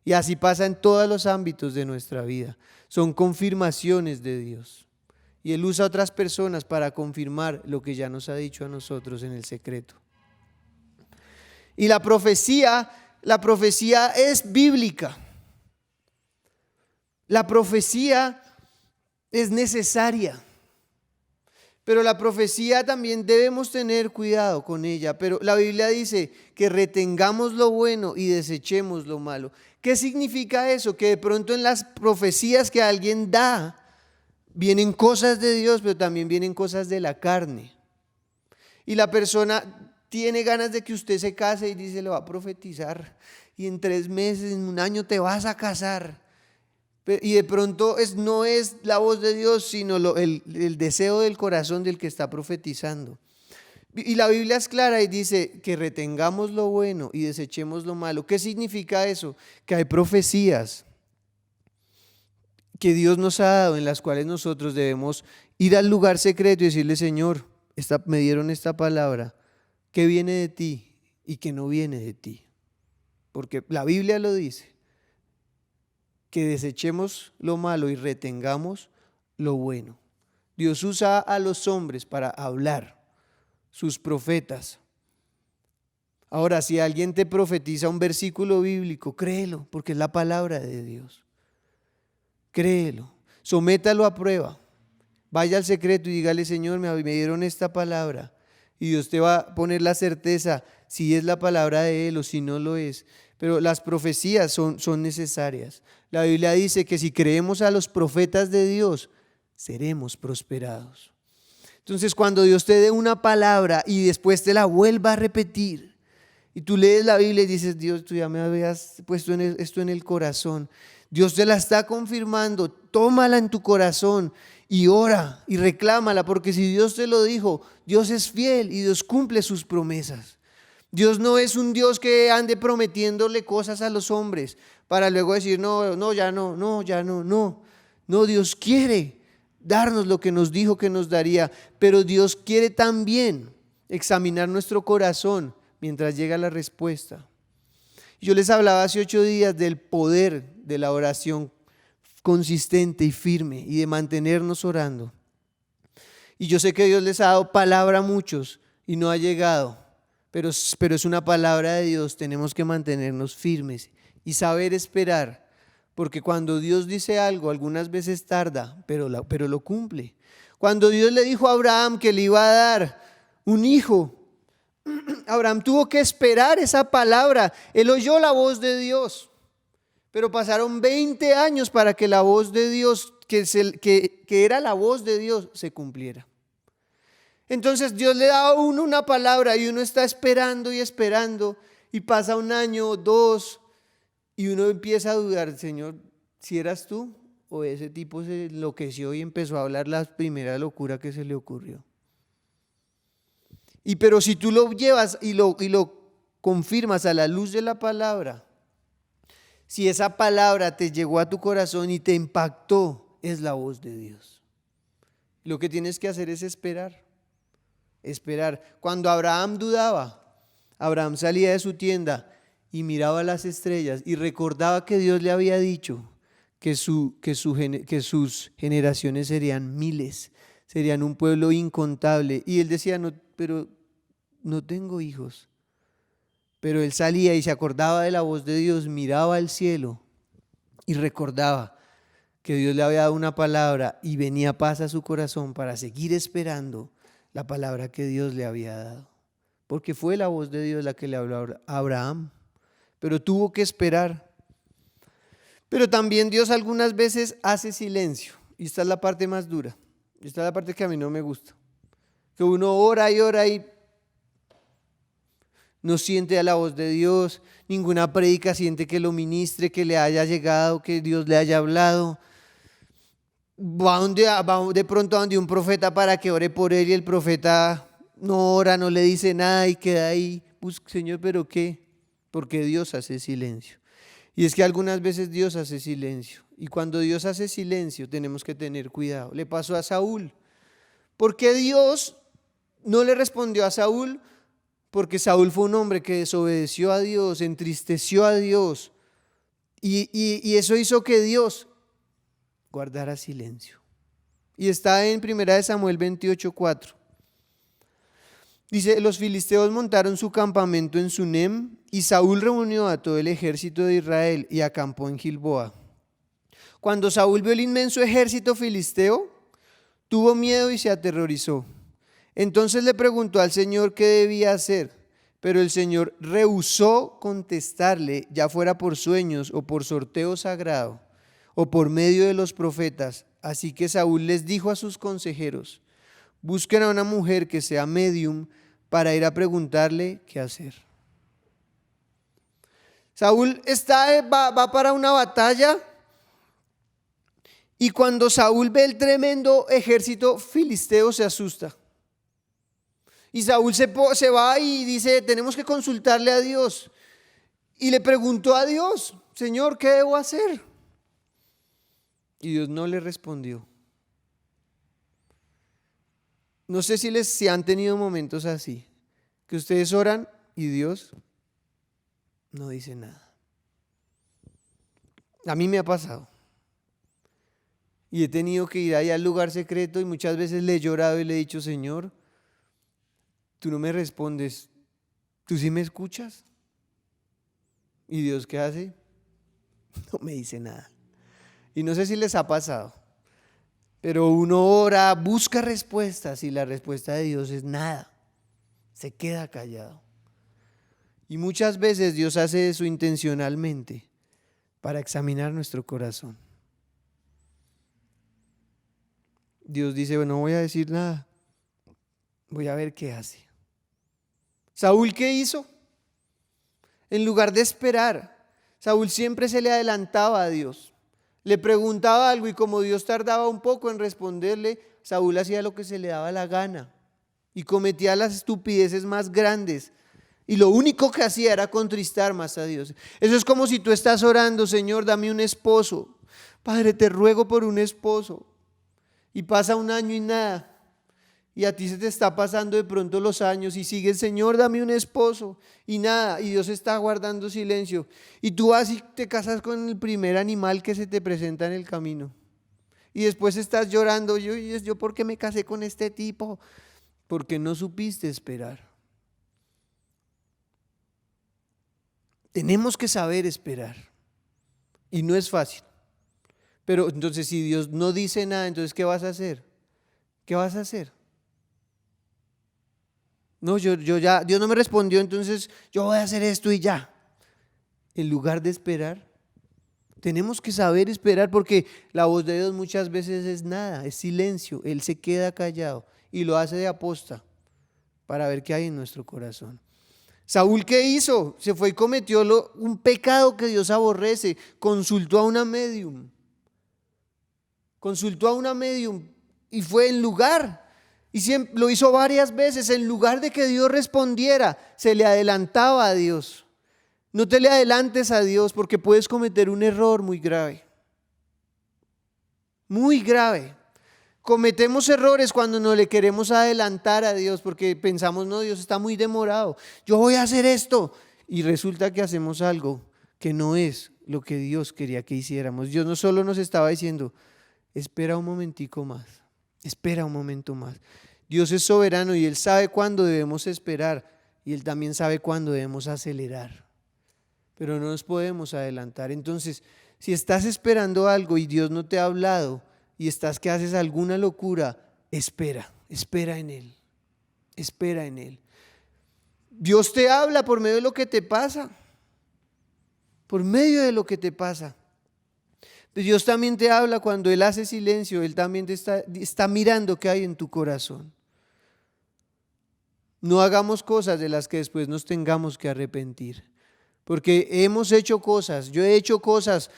Y así pasa en todos los ámbitos de nuestra vida, son confirmaciones de Dios. Y Él usa a otras personas para confirmar lo que ya nos ha dicho a nosotros en el secreto. Y la profecía es bíblica. La profecía es necesaria. Pero la profecía también debemos tener cuidado con ella. Pero la Biblia dice que retengamos lo bueno y desechemos lo malo. ¿Qué significa eso? Que de pronto en las profecías que alguien da, vienen cosas de Dios, pero también vienen cosas de la carne. Y la persona tiene ganas de que usted se case y dice, le va a profetizar. Y en 3 meses, en 1 año te vas a casar. Y de pronto no es la voz de Dios, sino el deseo del corazón del que está profetizando. Y la Biblia es clara y dice que retengamos lo bueno y desechemos lo malo. ¿Qué significa eso? Que hay profecías que Dios nos ha dado, en las cuales nosotros debemos ir al lugar secreto y decirle, Señor, me dieron esta palabra, que viene de ti y que no viene de ti. Porque la Biblia lo dice, que desechemos lo malo y retengamos lo bueno. Dios usa a los hombres para hablar, sus profetas. Ahora, si alguien te profetiza un versículo bíblico, créelo, porque es la palabra de Dios. Créelo, sométalo a prueba, vaya al secreto y dígale, Señor, me dieron esta palabra, y Dios te va a poner la certeza si es la palabra de Él o si no lo es. Pero las profecías son necesarias. La Biblia dice que si creemos a los profetas de Dios, seremos prosperados. Entonces, cuando Dios te dé una palabra y después te la vuelva a repetir, y tú lees la Biblia y dices, Dios, tú ya me habías puesto esto en el corazón, Dios te la está confirmando, tómala en tu corazón y ora y reclámala, porque si Dios te lo dijo, Dios es fiel y Dios cumple sus promesas. Dios no es un Dios que ande prometiéndole cosas a los hombres para luego decir, no, ya no. No, Dios quiere darnos lo que nos dijo que nos daría, pero Dios quiere también examinar nuestro corazón mientras llega la respuesta. Yo les hablaba hace 8 días del poder de la oración consistente y firme y de mantenernos orando. Y yo sé que Dios les ha dado palabra a muchos y no ha llegado, pero es una palabra de Dios. Tenemos que mantenernos firmes y saber esperar, porque cuando Dios dice algo, algunas veces tarda, pero lo cumple. Cuando Dios le dijo a Abraham que le iba a dar un hijo, Abraham tuvo que esperar esa palabra. Él oyó la voz de Dios, pero pasaron 20 años para que la voz de Dios, que era la voz de Dios, se cumpliera. Entonces Dios le da a uno una palabra y uno está esperando y pasa 1 año, 2, y uno empieza a dudar, Señor, si eras tú o ese tipo se enloqueció y empezó a hablar la primera locura que se le ocurrió. Pero si tú lo llevas y lo confirmas a la luz de la palabra, si esa palabra te llegó a tu corazón y te impactó, es la voz de Dios. Lo que tienes que hacer es esperar. Cuando Abraham dudaba, Abraham salía de su tienda y miraba las estrellas y recordaba que Dios le había dicho que sus generaciones serían miles, serían un pueblo incontable. Y él decía, pero no tengo hijos. Pero él salía y se acordaba de la voz de Dios, miraba al cielo y recordaba que Dios le había dado una palabra y venía paz a su corazón para seguir esperando la palabra que Dios le había dado. Porque fue la voz de Dios la que le habló a Abraham, pero tuvo que esperar. Pero también Dios algunas veces hace silencio, y esta es la parte más dura, esta es la parte que a mí no me gusta, que uno ora y no siente a la voz de Dios, ninguna prédica siente que lo ministre, que le haya llegado, que Dios le haya hablado. Va de pronto a donde un profeta para que ore por él y el profeta no ora, no le dice nada y queda ahí. Señor, ¿pero qué? Porque Dios hace silencio. Y es que algunas veces Dios hace silencio. Y cuando Dios hace silencio tenemos que tener cuidado. Le pasó a Saúl. ¿Por qué Dios no le respondió a Saúl? Porque Saúl fue un hombre que desobedeció a Dios, entristeció a Dios. Y eso hizo que Dios guardara silencio. Y está en 1 Samuel 28:4. Dice, los filisteos montaron su campamento en Sunem y Saúl reunió a todo el ejército de Israel y acampó en Gilboa. Cuando Saúl vio el inmenso ejército filisteo, tuvo miedo y se aterrorizó. Entonces le preguntó al Señor qué debía hacer, pero el Señor rehusó contestarle, ya fuera por sueños o por sorteo sagrado o por medio de los profetas. Así que Saúl les dijo a sus consejeros, busquen a una mujer que sea medium para ir a preguntarle qué hacer. Saúl va para una batalla y cuando Saúl ve el tremendo ejército filisteo se asusta. Y Saúl se va y dice, tenemos que consultarle a Dios. Y le preguntó a Dios, Señor, ¿qué debo hacer? Y Dios no le respondió. No sé si han tenido momentos así, que ustedes oran y Dios no dice nada. A mí me ha pasado. Y he tenido que ir allá al lugar secreto y muchas veces le he llorado y le he dicho, Señor, tú no me respondes, ¿tú sí me escuchas? ¿Y Dios qué hace? No me dice nada. Y no sé si les ha pasado, pero uno ora, busca respuestas y la respuesta de Dios es nada, se queda callado. Y muchas veces Dios hace eso intencionalmente para examinar nuestro corazón. Dios dice, bueno, no voy a decir nada, voy a ver qué hace. ¿Saúl qué hizo? En lugar de esperar, Saúl siempre se le adelantaba a Dios. Le preguntaba algo y como Dios tardaba un poco en responderle, Saúl hacía lo que se le daba la gana y cometía las estupideces más grandes. Y lo único que hacía era contristar más a Dios. Eso es como si tú estás orando, Señor, dame un esposo. Padre, te ruego por un esposo. Y pasa un año y nada. Y a ti se te está pasando de pronto los años y sigues, Señor, dame un esposo. Y nada, y Dios está guardando silencio. Y tú vas y te casas con el primer animal que se te presenta en el camino. Y después estás llorando, yo ¿por qué me casé con este tipo? Porque no supiste esperar. Tenemos que saber esperar. Y no es fácil. Pero entonces si Dios no dice nada, entonces ¿qué vas a hacer? ¿Qué vas a hacer? No, Dios no me respondió, entonces yo voy a hacer esto y ya. En lugar de esperar, tenemos que saber esperar porque la voz de Dios muchas veces es nada, es silencio. Él se queda callado y lo hace de aposta para ver qué hay en nuestro corazón. Saúl, ¿qué hizo? Se fue y cometió un pecado que Dios aborrece. Consultó a una medium. Consultó a una medium y fue en lugar, y siempre lo hizo varias veces, en lugar de que Dios respondiera, se le adelantaba a Dios. No te le adelantes a Dios porque puedes cometer un error muy grave. Muy grave. Cometemos errores cuando no le queremos adelantar a Dios porque pensamos, no, Dios está muy demorado. Yo voy a hacer esto. Y resulta que hacemos algo que no es lo que Dios quería que hiciéramos. Dios no solo nos estaba diciendo, espera un momentico más, espera un momento más. Dios es soberano y Él sabe cuándo debemos esperar y Él también sabe cuándo debemos acelerar. Pero no nos podemos adelantar. Entonces, si estás esperando algo y Dios no te ha hablado y estás que haces alguna locura, espera en Él, espera en Él. Dios te habla por medio de lo que te pasa, por medio de lo que te pasa. Dios también te habla cuando Él hace silencio, Él también te está mirando qué hay en tu corazón. No hagamos cosas de las que después nos tengamos que arrepentir. Porque hemos hecho cosas, yo he hecho cosas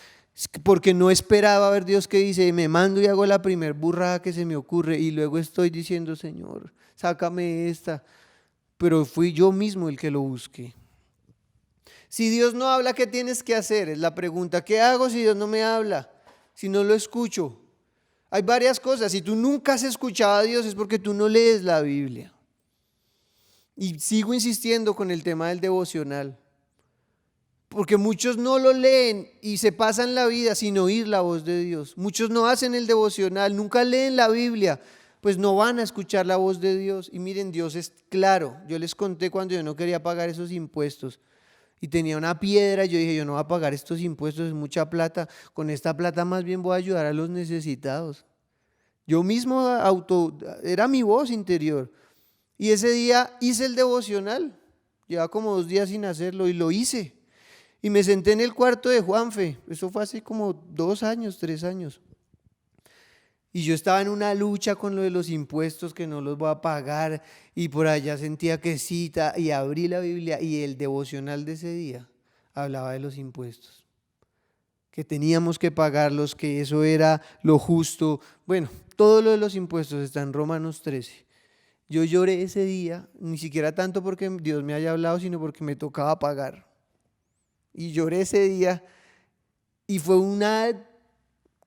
porque no esperaba ver Dios que dice, me mando y hago la primer burrada que se me ocurre y luego estoy diciendo, Señor, sácame esta. Pero fui yo mismo el que lo busqué. Si Dios no habla, ¿qué tienes que hacer? Es la pregunta. ¿Qué hago si Dios no me habla? Si no lo escucho. Hay varias cosas. Si tú nunca has escuchado a Dios es porque tú no lees la Biblia. Y sigo insistiendo con el tema del devocional. Porque muchos no lo leen y se pasan la vida sin oír la voz de Dios. Muchos no hacen el devocional, nunca leen la Biblia, pues no van a escuchar la voz de Dios. Y miren, Dios es claro. Yo les conté cuando yo no quería pagar esos impuestos y tenía una piedra, yo dije, yo no voy a pagar estos impuestos, es mucha plata. Con esta plata más bien voy a ayudar a los necesitados. Yo mismo era mi voz interior. Y ese día hice el devocional. Llevaba como 2 días sin hacerlo y lo hice. Y me senté en el cuarto de Juanfe. Eso fue hace como 2 años, 3 años. Y yo estaba en una lucha con lo de los impuestos que no los voy a pagar. Y por allá sentía que cita. Y abrí la Biblia y el devocional de ese día hablaba de los impuestos. Que teníamos que pagarlos, que eso era lo justo. Bueno, todo lo de los impuestos está en Romanos 13. Yo lloré ese día, ni siquiera tanto porque Dios me haya hablado, sino porque me tocaba pagar. Y lloré ese día y fue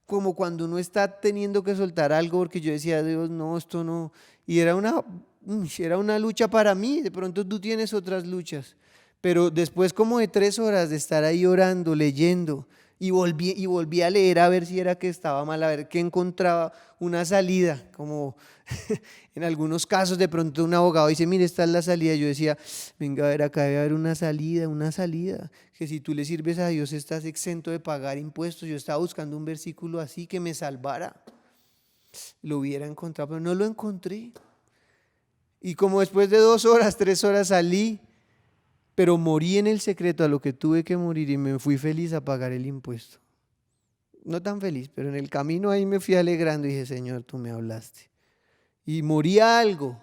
como cuando uno está teniendo que soltar algo, porque yo decía, Dios, no, esto no. Y era una lucha para mí. De pronto tú tienes otras luchas. Pero después como de 3 horas de estar ahí orando, leyendo, y volví a leer a ver si era que estaba mal, a ver qué encontraba, una salida, como en algunos casos de pronto un abogado dice, mire, esta es la salida. Yo decía, venga, a ver, acá debe haber una salida, que si tú le sirves a Dios estás exento de pagar impuestos. Yo estaba buscando un versículo así que me salvara, lo hubiera encontrado, pero no lo encontré. Y como después de 2 horas, 3 horas salí, pero morí en el secreto a lo que tuve que morir y me fui feliz a pagar el impuesto. No tan feliz, pero en el camino ahí me fui alegrando y dije, Señor, tú me hablaste. Y morí a algo,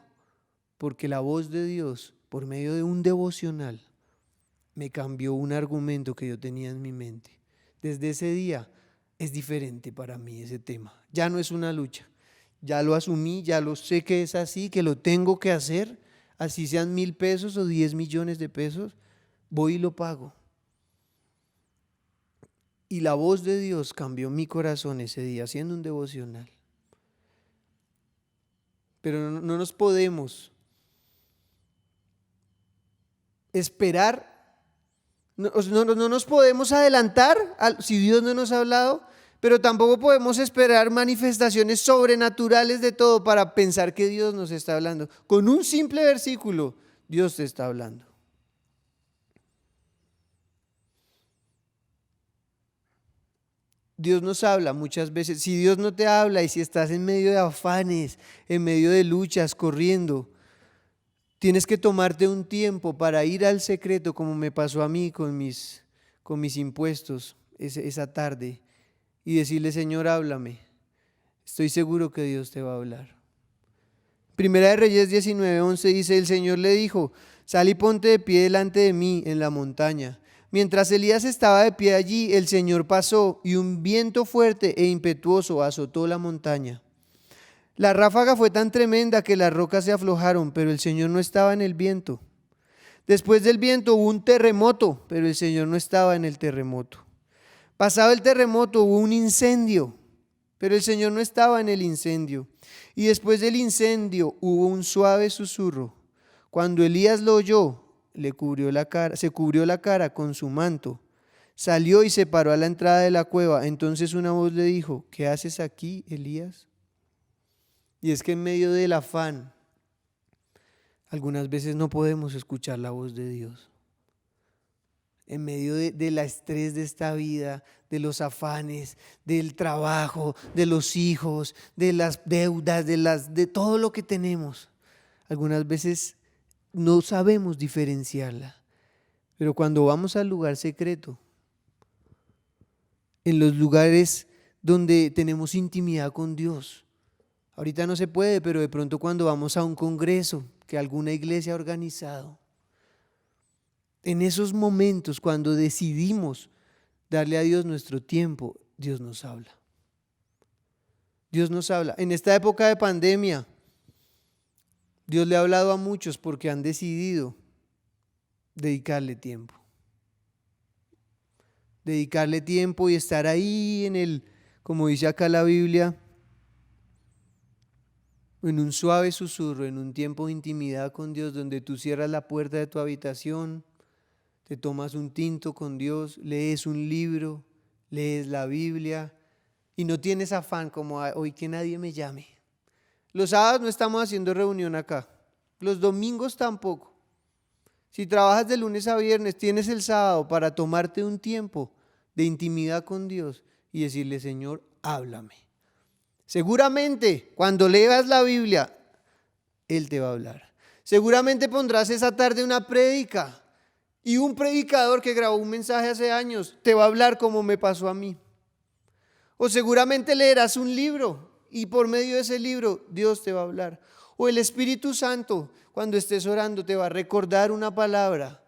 porque la voz de Dios, por medio de un devocional, me cambió un argumento que yo tenía en mi mente. Desde ese día es diferente para mí ese tema. Ya no es una lucha. Ya lo asumí, ya lo sé que es así, que lo tengo que hacer. Así sean 1,000 pesos o 10 millones de pesos, voy y lo pago. Y la voz de Dios cambió mi corazón ese día haciendo un devocional. Pero no nos podemos esperar, no nos podemos adelantar si Dios no nos ha hablado, pero tampoco podemos esperar manifestaciones sobrenaturales de todo para pensar que Dios nos está hablando. Con un simple versículo, Dios te está hablando. Dios nos habla muchas veces. Si Dios no te habla y si estás en medio de afanes, en medio de luchas, corriendo, tienes que tomarte un tiempo para ir al secreto, como me pasó a mí con mis impuestos esa tarde, y decirle, Señor, háblame. Estoy seguro que Dios te va a hablar. Primera de Reyes 19:11 dice, el Señor le dijo, sal y ponte de pie delante de mí en la montaña. Mientras Elías estaba de pie allí, el Señor pasó y un viento fuerte e impetuoso azotó la montaña. La ráfaga fue tan tremenda que las rocas se aflojaron, pero el Señor no estaba en el viento. Después del viento hubo un terremoto, pero el Señor no estaba en el terremoto. Pasado el terremoto hubo un incendio, pero el Señor no estaba en el incendio. Y después del incendio hubo un suave susurro. Cuando Elías lo oyó, se cubrió la cara con su manto. Salió y se paró a la entrada de la cueva. Entonces una voz le dijo, ¿qué haces aquí, Elías? Y es que en medio del afán, algunas veces no podemos escuchar la voz de Dios. En medio del estrés de esta vida, de los afanes, del trabajo, de los hijos, de las deudas, de todo lo que tenemos. Algunas veces no sabemos diferenciarla. Pero cuando vamos al lugar secreto, en los lugares donde tenemos intimidad con Dios, Ahorita no se puede, pero de pronto cuando vamos a un congreso que alguna iglesia ha organizado, en esos momentos cuando decidimos darle a Dios nuestro tiempo, Dios nos habla. Dios nos habla. En esta época de pandemia, Dios le ha hablado a muchos porque han decidido dedicarle tiempo. Dedicarle tiempo y estar ahí en el, como dice acá la Biblia, en un suave susurro, en un tiempo de intimidad con Dios, donde tú cierras la puerta de tu habitación, te tomas un tinto con Dios, lees un libro, lees la Biblia y no tienes afán como hoy que nadie me llame. Los sábados no estamos haciendo reunión acá, los domingos tampoco. Si trabajas de lunes a viernes, tienes el sábado para tomarte un tiempo de intimidad con Dios y decirle, Señor, háblame. Seguramente cuando leas la Biblia, Él te va a hablar. Seguramente pondrás esa tarde una prédica y un predicador que grabó un mensaje hace años te va a hablar como me pasó a mí. O seguramente leerás un libro y por medio de ese libro Dios te va a hablar. O el Espíritu Santo, cuando estés orando, te va a recordar una palabra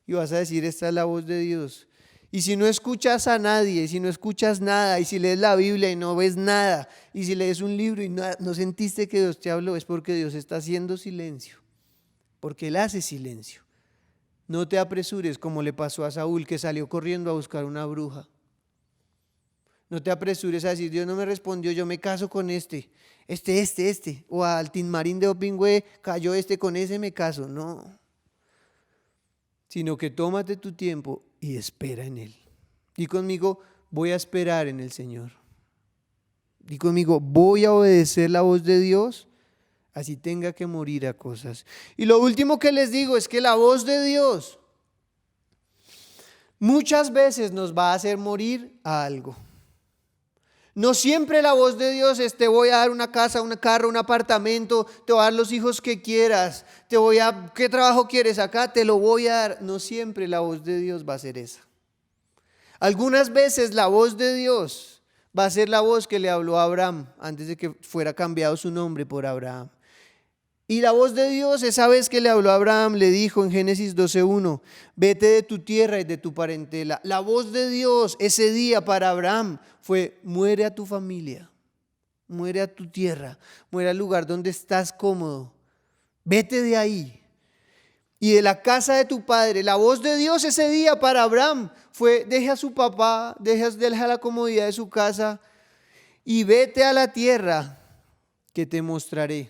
y vas a decir, esta es la voz de Dios. Y si no escuchas a nadie, si no escuchas nada, y si lees la Biblia y no ves nada, y si lees un libro y no sentiste que Dios te habló, es porque Dios está haciendo silencio, porque Él hace silencio. No te apresures como le pasó a Saúl, que salió corriendo a buscar una bruja. No te apresures a decir, Dios no me respondió, yo me caso con este, o al Tinmarín de Opingüe cayó con ese me caso. No, sino que tómate tu tiempo y espera en Él. Di conmigo, voy a esperar en el Señor. Di conmigo, voy a obedecer la voz de Dios, así tenga que morir a cosas. Y lo último que les digo es que la voz de Dios muchas veces nos va a hacer morir a algo. No siempre la voz de Dios es te voy a dar una casa, un carro, un apartamento, te voy a dar los hijos que quieras, ¿qué trabajo quieres acá? Te lo voy a dar. No siempre la voz de Dios va a ser esa. Algunas veces la voz de Dios va a ser la voz que le habló a Abraham antes de que fuera cambiado su nombre por Abraham. Y la voz de Dios, esa vez que le habló a Abraham, le dijo en Génesis 12:1, vete de tu tierra y de tu parentela. La voz de Dios ese día para Abraham fue, muere a tu familia, muere a tu tierra, muere al lugar donde estás cómodo, vete de ahí y de la casa de tu padre. La voz de Dios ese día para Abraham fue, deja a su papá, deja la comodidad de su casa y vete a la tierra que te mostraré.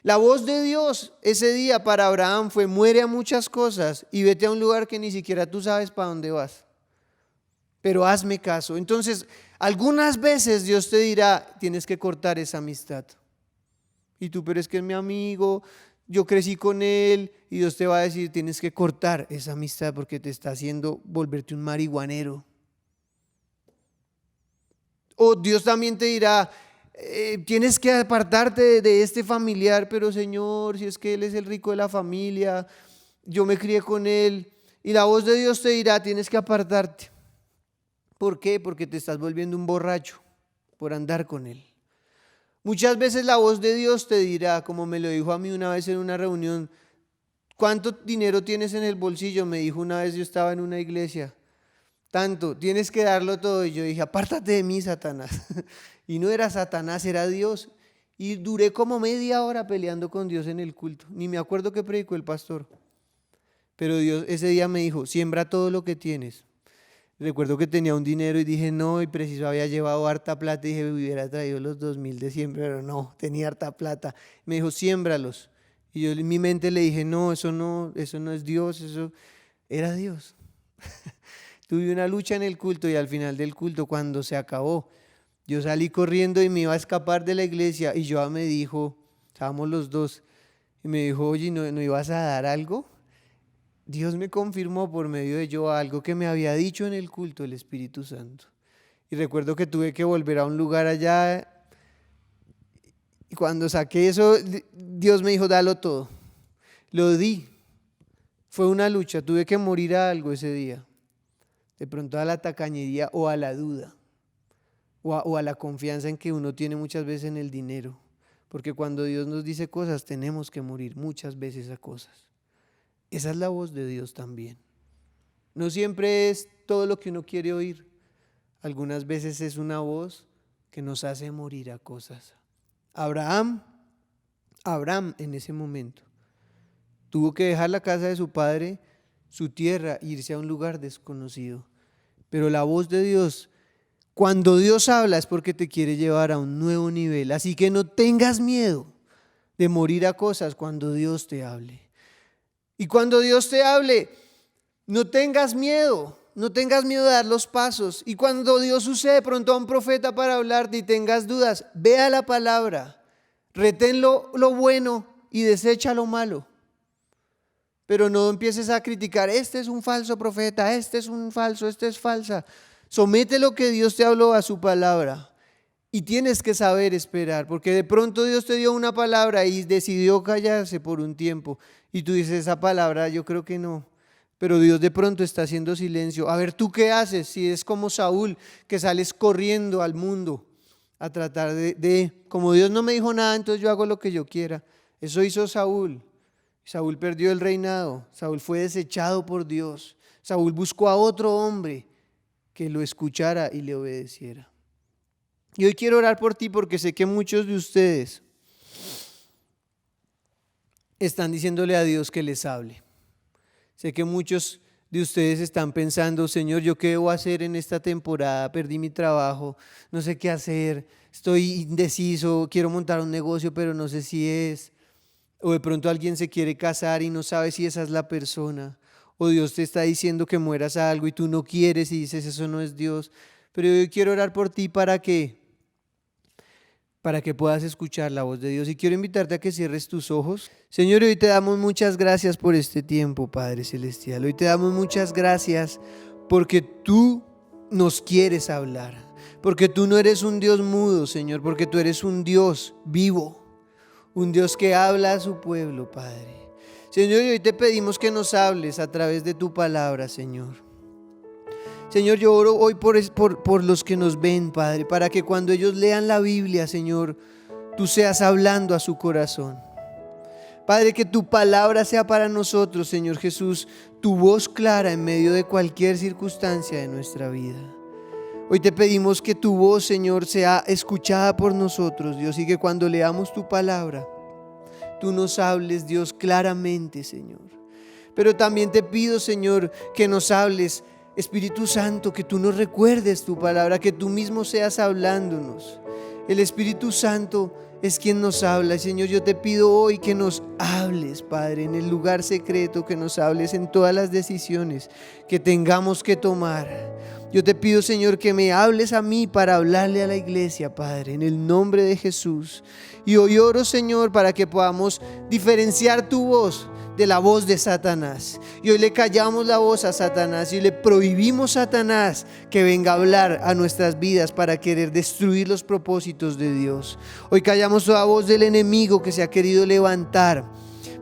La voz de Dios ese día para Abraham fue, muere a muchas cosas y vete a un lugar que ni siquiera tú sabes para dónde vas. Pero hazme caso. Entonces, algunas veces Dios te dirá, tienes que cortar esa amistad. Y tú, pero es que es mi amigo, yo crecí con él. Y Dios te va a decir, tienes que cortar esa amistad porque te está haciendo volverte un marihuanero. O Dios también te dirá, tienes que apartarte de este familiar, pero Señor, si es que él es el rico de la familia, yo me crié con él. Y la voz de Dios te dirá, tienes que apartarte. ¿Por qué? Porque te estás volviendo un borracho por andar con él. Muchas veces la voz de Dios te dirá, como me lo dijo a mí una vez en una reunión, ¿cuánto dinero tienes en el bolsillo? Me dijo una vez, yo estaba en una iglesia. Tanto, tienes que darlo todo. Y yo dije, apártate de mí, Satanás. Y no era Satanás, era Dios. Y duré como media hora peleando con Dios en el culto. Ni me acuerdo qué predicó el pastor. Pero Dios ese día me dijo, siembra todo lo que tienes. Recuerdo que tenía un dinero y dije, no, y preciso había llevado harta plata. Y dije, hubiera traído los 2,000 de siempre, pero no, tenía harta plata. Me dijo, siémbralos. Y yo en mi mente le dije, no es Dios, eso era Dios. Tuve una lucha en el culto y al final del culto, cuando se acabó, yo salí corriendo y me iba a escapar de la iglesia y Joa me dijo, estábamos los dos, y me dijo, oye, ¿no ibas a dar algo? Dios me confirmó por medio de Joa algo que me había dicho en el culto el Espíritu Santo. Y recuerdo que tuve que volver a un lugar allá y cuando saqué eso, Dios me dijo, dalo todo. Lo di. Fue una lucha, tuve que morir a algo ese día. De pronto a la tacañería o a la duda o a la confianza en que uno tiene muchas veces en el dinero. porque cuando Dios nos dice cosas tenemos que morir muchas veces a cosas. Esa es la voz de Dios también. No siempre es todo lo que uno quiere oír. Algunas veces es una voz que nos hace morir a cosas. Abraham en ese momento tuvo que dejar la casa de su padre, su tierra, e irse a un lugar desconocido. Pero la voz de Dios, cuando Dios habla, es porque te quiere llevar a un nuevo nivel. Así que no tengas miedo de morir a cosas cuando Dios te hable. Y cuando Dios te hable, no tengas miedo de dar los pasos. Y cuando Dios use de pronto a un profeta para hablarte y tengas dudas, ve a la palabra, retén lo bueno y desecha lo malo. Pero no empieces a criticar, este es un falso profeta, este es un falso, este es falsa. Somete lo que Dios te habló a su palabra. Y tienes que saber esperar, porque de pronto Dios te dio una palabra y decidió callarse por un tiempo. Y tú dices, esa palabra yo creo que no. Pero Dios de pronto está haciendo silencio. A ver, ¿tú qué haces? Si es como Saúl, que sales corriendo al mundo a tratar como Dios no me dijo nada, entonces yo hago lo que yo quiera. Eso hizo Saúl. Saúl perdió el reinado. Saúl fue desechado por Dios. Saúl buscó a otro hombre que lo escuchara y le obedeciera. Y hoy quiero orar por ti porque sé que muchos de ustedes están diciéndole a Dios que les hable. Sé que muchos de ustedes están pensando, Señor, ¿yo qué debo hacer en esta temporada? Perdí mi trabajo, no sé qué hacer, estoy indeciso, quiero montar un negocio pero no sé si es. O de pronto alguien se quiere casar y no sabe si esa es la persona. O Dios te está diciendo que mueras a algo y tú no quieres y dices, eso no es Dios. Pero yo quiero orar por ti para que puedas escuchar la voz de Dios. Y quiero invitarte a que cierres tus ojos. Señor, hoy te damos muchas gracias por este tiempo, Padre Celestial. Hoy te damos muchas gracias porque tú nos quieres hablar. Porque tú no eres un Dios mudo, Señor, porque tú eres un Dios vivo. Un Dios que habla a su pueblo, Padre. Señor, y hoy te pedimos que nos hables a través de tu palabra, Señor. Señor, yo oro hoy por los que nos ven, Padre, para que cuando ellos lean la Biblia, Señor, tú seas hablando a su corazón. Padre, que tu palabra sea para nosotros, Señor Jesús, tu voz clara en medio de cualquier circunstancia de nuestra vida. Hoy te pedimos que tu voz, Señor, sea escuchada por nosotros, Dios, y que cuando leamos tu palabra, tú nos hables, Dios, claramente, Señor. Pero también te pido, Señor, que nos hables, Espíritu Santo, que tú nos recuerdes tu palabra, que tú mismo seas hablándonos. El Espíritu Santo es quien nos habla. Señor, yo te pido hoy que nos hables, Padre, en el lugar secreto, que nos hables en todas las decisiones que tengamos que tomar. Yo te pido, Señor, que me hables a mí para hablarle a la iglesia, Padre, en el nombre de Jesús. Y hoy oro, Señor, para que podamos diferenciar tu voz de la voz de Satanás. Y hoy le callamos la voz a Satanás y le prohibimos a Satanás que venga a hablar a nuestras vidas para querer destruir los propósitos de Dios. Hoy callamos toda voz del enemigo que se ha querido levantar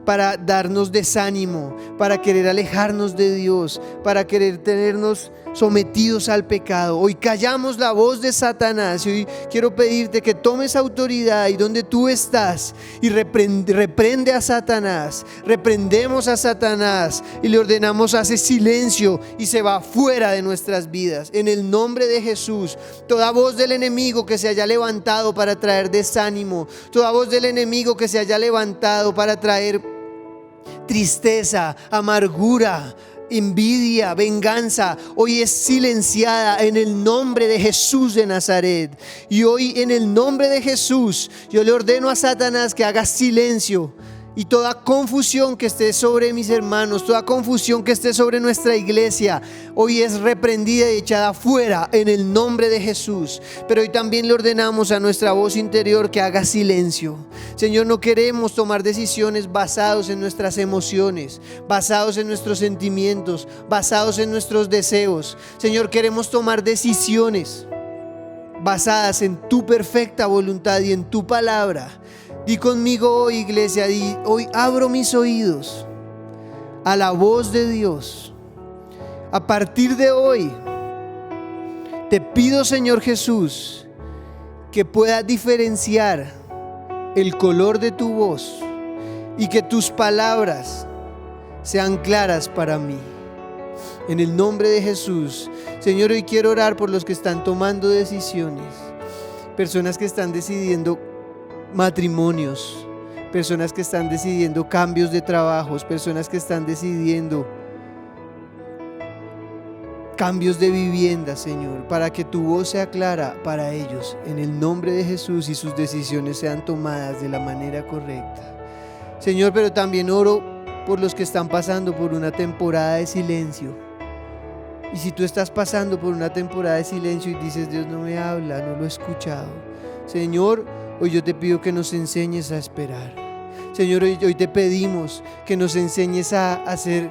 para darnos desánimo, para querer alejarnos de Dios, para querer tenernos sometidos al pecado. Hoy callamos la voz de Satanás y hoy quiero pedirte que tomes autoridad y donde tú estás y reprende a Satanás. Reprendemos a Satanás y le ordenamos, hace silencio y se va fuera de nuestras vidas. En el nombre de Jesús, toda voz del enemigo que se haya levantado para traer desánimo, toda voz del enemigo que se haya levantado para traer tristeza, amargura, envidia, venganza, hoy es silenciada en el nombre de Jesús de Nazaret. Y hoy en el nombre de Jesús yo le ordeno a Satanás que haga silencio. Y toda confusión que esté sobre mis hermanos, toda confusión que esté sobre nuestra iglesia, hoy es reprendida y echada fuera en el nombre de Jesús. Pero hoy también le ordenamos a nuestra voz interior que haga silencio. Señor, no queremos tomar decisiones basados en nuestras emociones, basados en nuestros sentimientos, basados en nuestros deseos. Señor, queremos tomar decisiones basadas en tu perfecta voluntad y en tu palabra. Di conmigo hoy, iglesia, hoy abro mis oídos a la voz de Dios. A partir de hoy, te pido, Señor Jesús, que puedas diferenciar el color de tu voz y que tus palabras sean claras para mí. En el nombre de Jesús, Señor, hoy quiero orar por los que están tomando decisiones, personas que están decidiendo matrimonios, personas que están decidiendo cambios de trabajos, personas que están decidiendo cambios de vivienda, Señor, para que tu voz sea clara para ellos, en el nombre de Jesús, y sus decisiones sean tomadas de la manera correcta. Señor, pero también oro por los que están pasando por una temporada de silencio. Y si tú estás pasando por una temporada de silencio y dices, Dios no me habla, no lo he escuchado, Señor, hoy yo te pido que nos enseñes a esperar. Señor, hoy te pedimos que nos enseñes a ser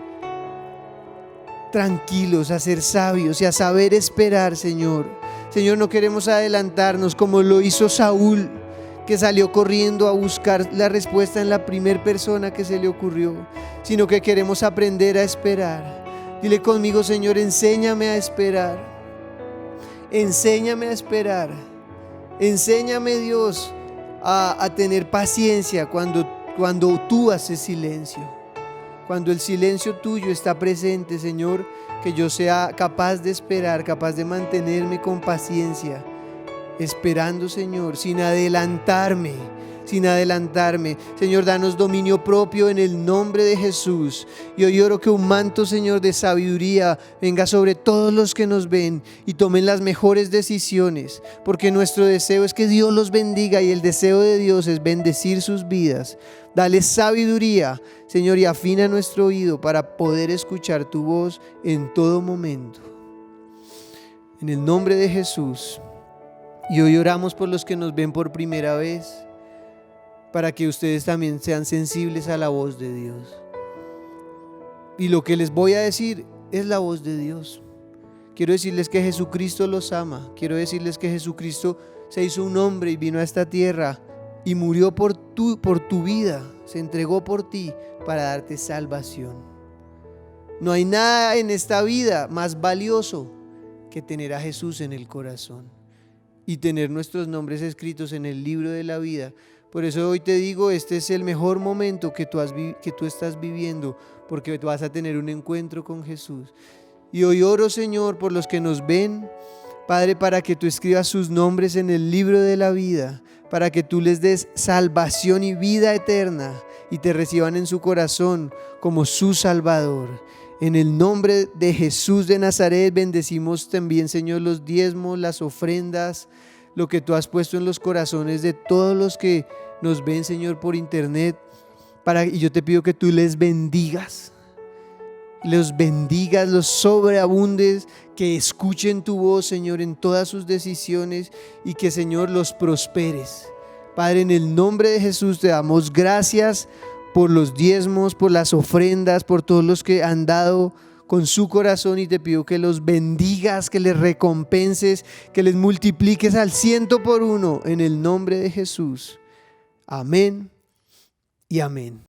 tranquilos, a ser sabios y a saber esperar, Señor. Señor, no queremos adelantarnos como lo hizo Saúl, que salió corriendo a buscar la respuesta en la primera persona que se le ocurrió, sino que queremos aprender a esperar. Dile conmigo, Señor, enséñame a esperar. Enséñame a esperar. Enséñame, Dios, a tener paciencia cuando tú haces silencio. Cuando el silencio tuyo está presente, Señor, que yo sea capaz de esperar, capaz de mantenerme con paciencia, esperando, Señor, sin adelantarme. Señor, danos dominio propio en el nombre de Jesús. Y hoy oro que un manto, Señor, de sabiduría venga sobre todos los que nos ven y tomen las mejores decisiones, porque nuestro deseo es que Dios los bendiga y el deseo de Dios es bendecir sus vidas. Dale sabiduría, Señor, y afina nuestro oído para poder escuchar tu voz en todo momento. En el nombre de Jesús. Y hoy oramos por los que nos ven por primera vez, para que ustedes también sean sensibles a la voz de Dios. Y lo que les voy a decir es la voz de Dios. Quiero decirles que Jesucristo los ama. Quiero decirles que Jesucristo se hizo un hombre y vino a esta tierra y murió por tu vida. Se entregó por ti para darte salvación. No hay nada en esta vida más valioso que tener a Jesús en el corazón y tener nuestros nombres escritos en el libro de la vida. Por eso hoy te digo, este es el mejor momento que tú estás viviendo, porque vas a tener un encuentro con Jesús. Y hoy oro, Señor, por los que nos ven, Padre, para que tú escribas sus nombres en el libro de la vida, para que tú les des salvación y vida eterna y te reciban en su corazón como su Salvador. En el nombre de Jesús de Nazaret bendecimos también, Señor, los diezmos, las ofrendas, lo que tú has puesto en los corazones de todos los que nos ven, Señor, por internet. Y yo te pido que tú les bendigas, los sobreabundes, que escuchen tu voz, Señor, en todas sus decisiones y que, Señor, los prosperes. Padre, en el nombre de Jesús te damos gracias por los diezmos, por las ofrendas, por todos los que han dado con su corazón, y te pido que los bendigas, que les recompenses, que les multipliques al 100 por 1 en el nombre de Jesús. Amén y amén.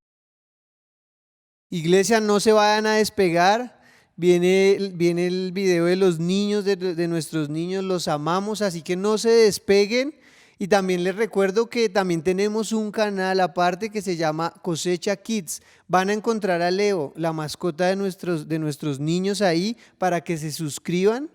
Iglesia, no se vayan a despegar. Viene el video de los niños, de nuestros niños, los amamos, así que no se despeguen. Y también les recuerdo que también tenemos un canal aparte que se llama Cosecha Kids. Van a encontrar a Leo, la mascota de nuestros niños ahí, para que se suscriban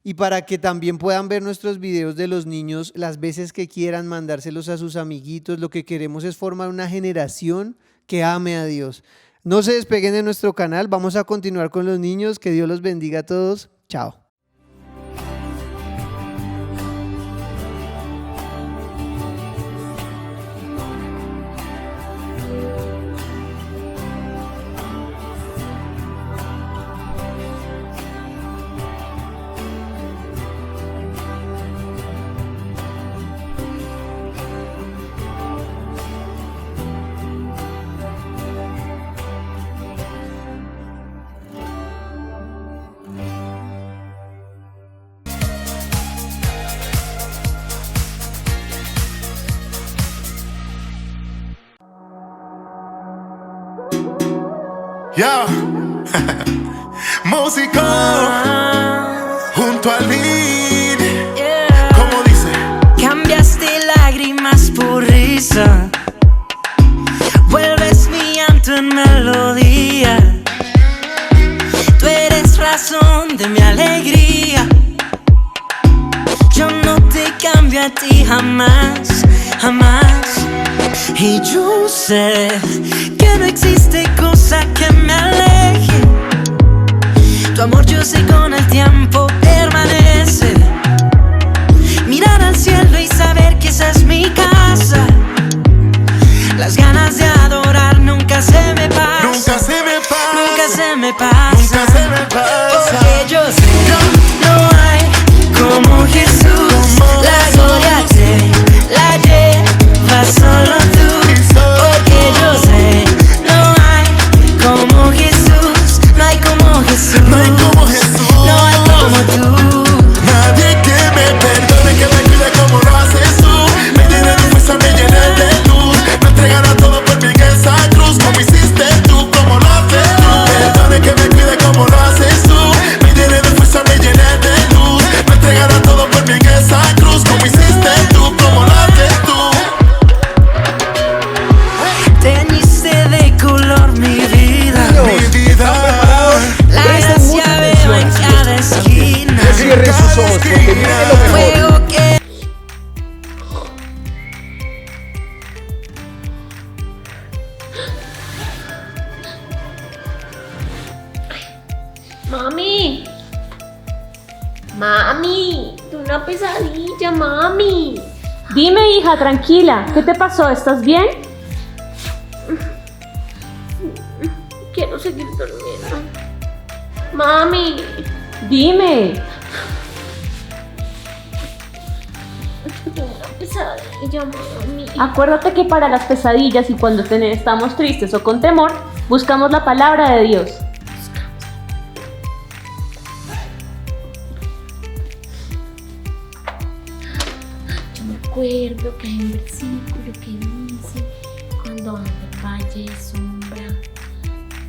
y para que también puedan ver nuestros videos de los niños las veces que quieran, mandárselos a sus amiguitos. Lo que queremos es formar una generación que ame a Dios. No se despeguen de nuestro canal, vamos a continuar con los niños. Que Dios los bendiga a todos. Chao. Yo, músico junto al lead. Como dice, cambiaste lágrimas por risa. Y yo sé que no existe cosa que me aleje. Tu amor yo sé con el tiempo permanece. Mirar al cielo y saber que esa es mi casa. Las ganas de adorar nunca se me pasan. Nunca se me pasa. Nunca se me pasa. Nunca se me pasa. Porque yo sé no hay como Jesús. La gloria te la llevas solo tú. Porque yo sé no hay como Jesús. No hay como Jesús. No hay como Jesús. No hay como tú. Nadie que me perdone, que me cuide como lo haces tú. Me llene de fuerza, me llene de luz. Me entregará todo por mí en esa cruz. Como hiciste tú, como lo haces tú. Perdone que me cuide como lo haces tú. Me llene de fuerza, me llene de luz. Me entregará todo por mí en esa cruz. Como hiciste tú, como lo haces tú. Teñiste de color mi vida. Mi vida. La gracia veo en cada esquina. Cierren sus ojos porque viene lo mejor. Fuego que Mami. Mami, tuve una pesadilla, mami. Dime, hija, tranquila. ¿Qué te pasó? ¿Estás bien? Quiero seguir durmiendo. Mami. Dime. Tuve una pesadilla, mami. Acuérdate que para las pesadillas y cuando estamos tristes o con temor, buscamos la palabra de Dios. Yo me acuerdo que hay un versículo que dice: cuando ande en valle de sombra,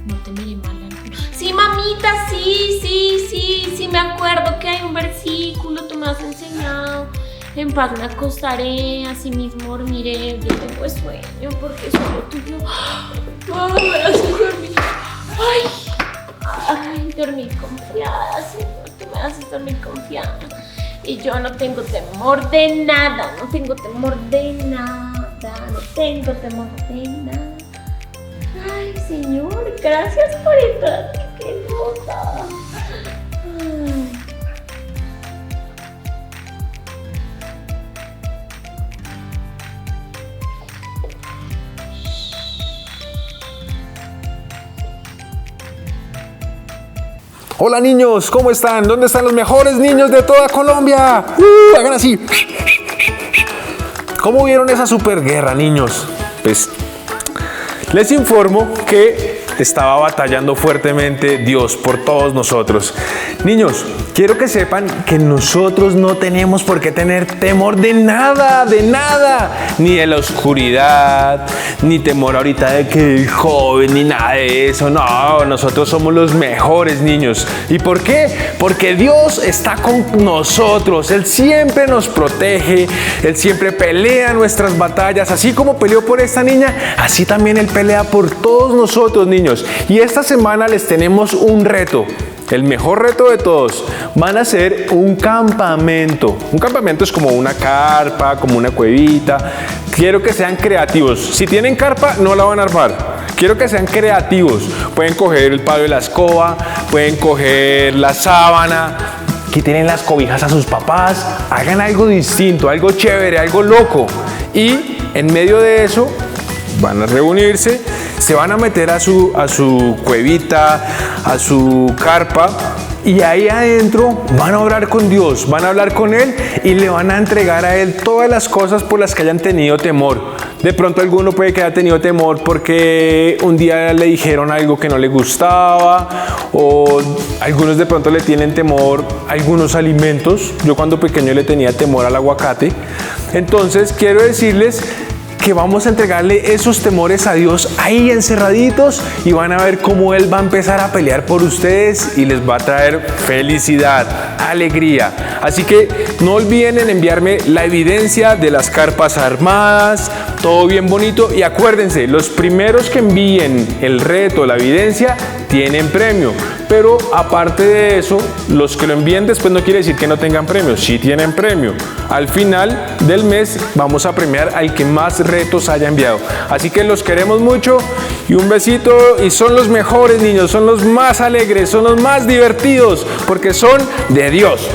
no temeré mal alguno. Sí, mamita, sí, me acuerdo que hay un versículo, tú me has enseñado. En paz me acostaré, así mismo dormiré. Yo tengo sueño porque solo tú y yo. Ay, me haces dormir. Ay, dormir confiada, Señor. Tú me haces dormir confiada. Y yo no tengo temor de nada, no tengo temor de nada, no tengo temor de nada. Ay, Señor, gracias por esta hermosa. Ay. Hola niños, ¿cómo están? ¿Dónde están los mejores niños de toda Colombia? Hagan así. ¿Cómo vieron esa super guerra, niños? Pues les informo que estaba batallando fuertemente Dios por todos nosotros. Niños, quiero que sepan que nosotros no tenemos por qué tener temor de nada, ni de la oscuridad, ni temor ahorita de que el joven, ni nada de eso. No, nosotros somos los mejores niños. ¿Y por qué? Porque Dios está con nosotros. Él siempre nos protege, Él siempre pelea nuestras batallas. Así como peleó por esta niña, así también Él pelea por todos nosotros, niños. Y esta semana les tenemos un reto. El mejor reto de todos. Van a hacer un campamento. Un campamento es como una carpa, como una cuevita. Quiero que sean creativos. Si tienen carpa, no la van a armar. Quiero que sean creativos. Pueden coger el palo de la escoba, pueden coger la sábana, quiten las cobijas a sus papás, hagan algo distinto, algo chévere, algo loco. Y en medio de eso van a reunirse, se van a meter a su cuevita, a su carpa, y ahí adentro van a orar con Dios, van a hablar con Él y le van a entregar a Él todas las cosas por las que hayan tenido temor. De pronto alguno puede que haya tenido temor porque un día le dijeron algo que no le gustaba, o algunos de pronto le tienen temor a algunos alimentos. Yo cuando pequeño le tenía temor al aguacate. Entonces quiero decirles que vamos a entregarle esos temores a Dios ahí encerraditos, y van a ver cómo Él va a empezar a pelear por ustedes y les va a traer felicidad, alegría. Así que no olviden en enviarme la evidencia de las carpas armadas, todo bien bonito, y acuérdense, los primeros que envíen el reto, la evidencia, tienen premio. Pero aparte de eso, los que lo envíen después no quiere decir que no tengan premio, sí tienen premio. Al final del mes vamos a premiar al que más retos haya enviado. Así que los queremos mucho y un besito, y son los mejores niños, son los más alegres, son los más divertidos, porque son de Dios.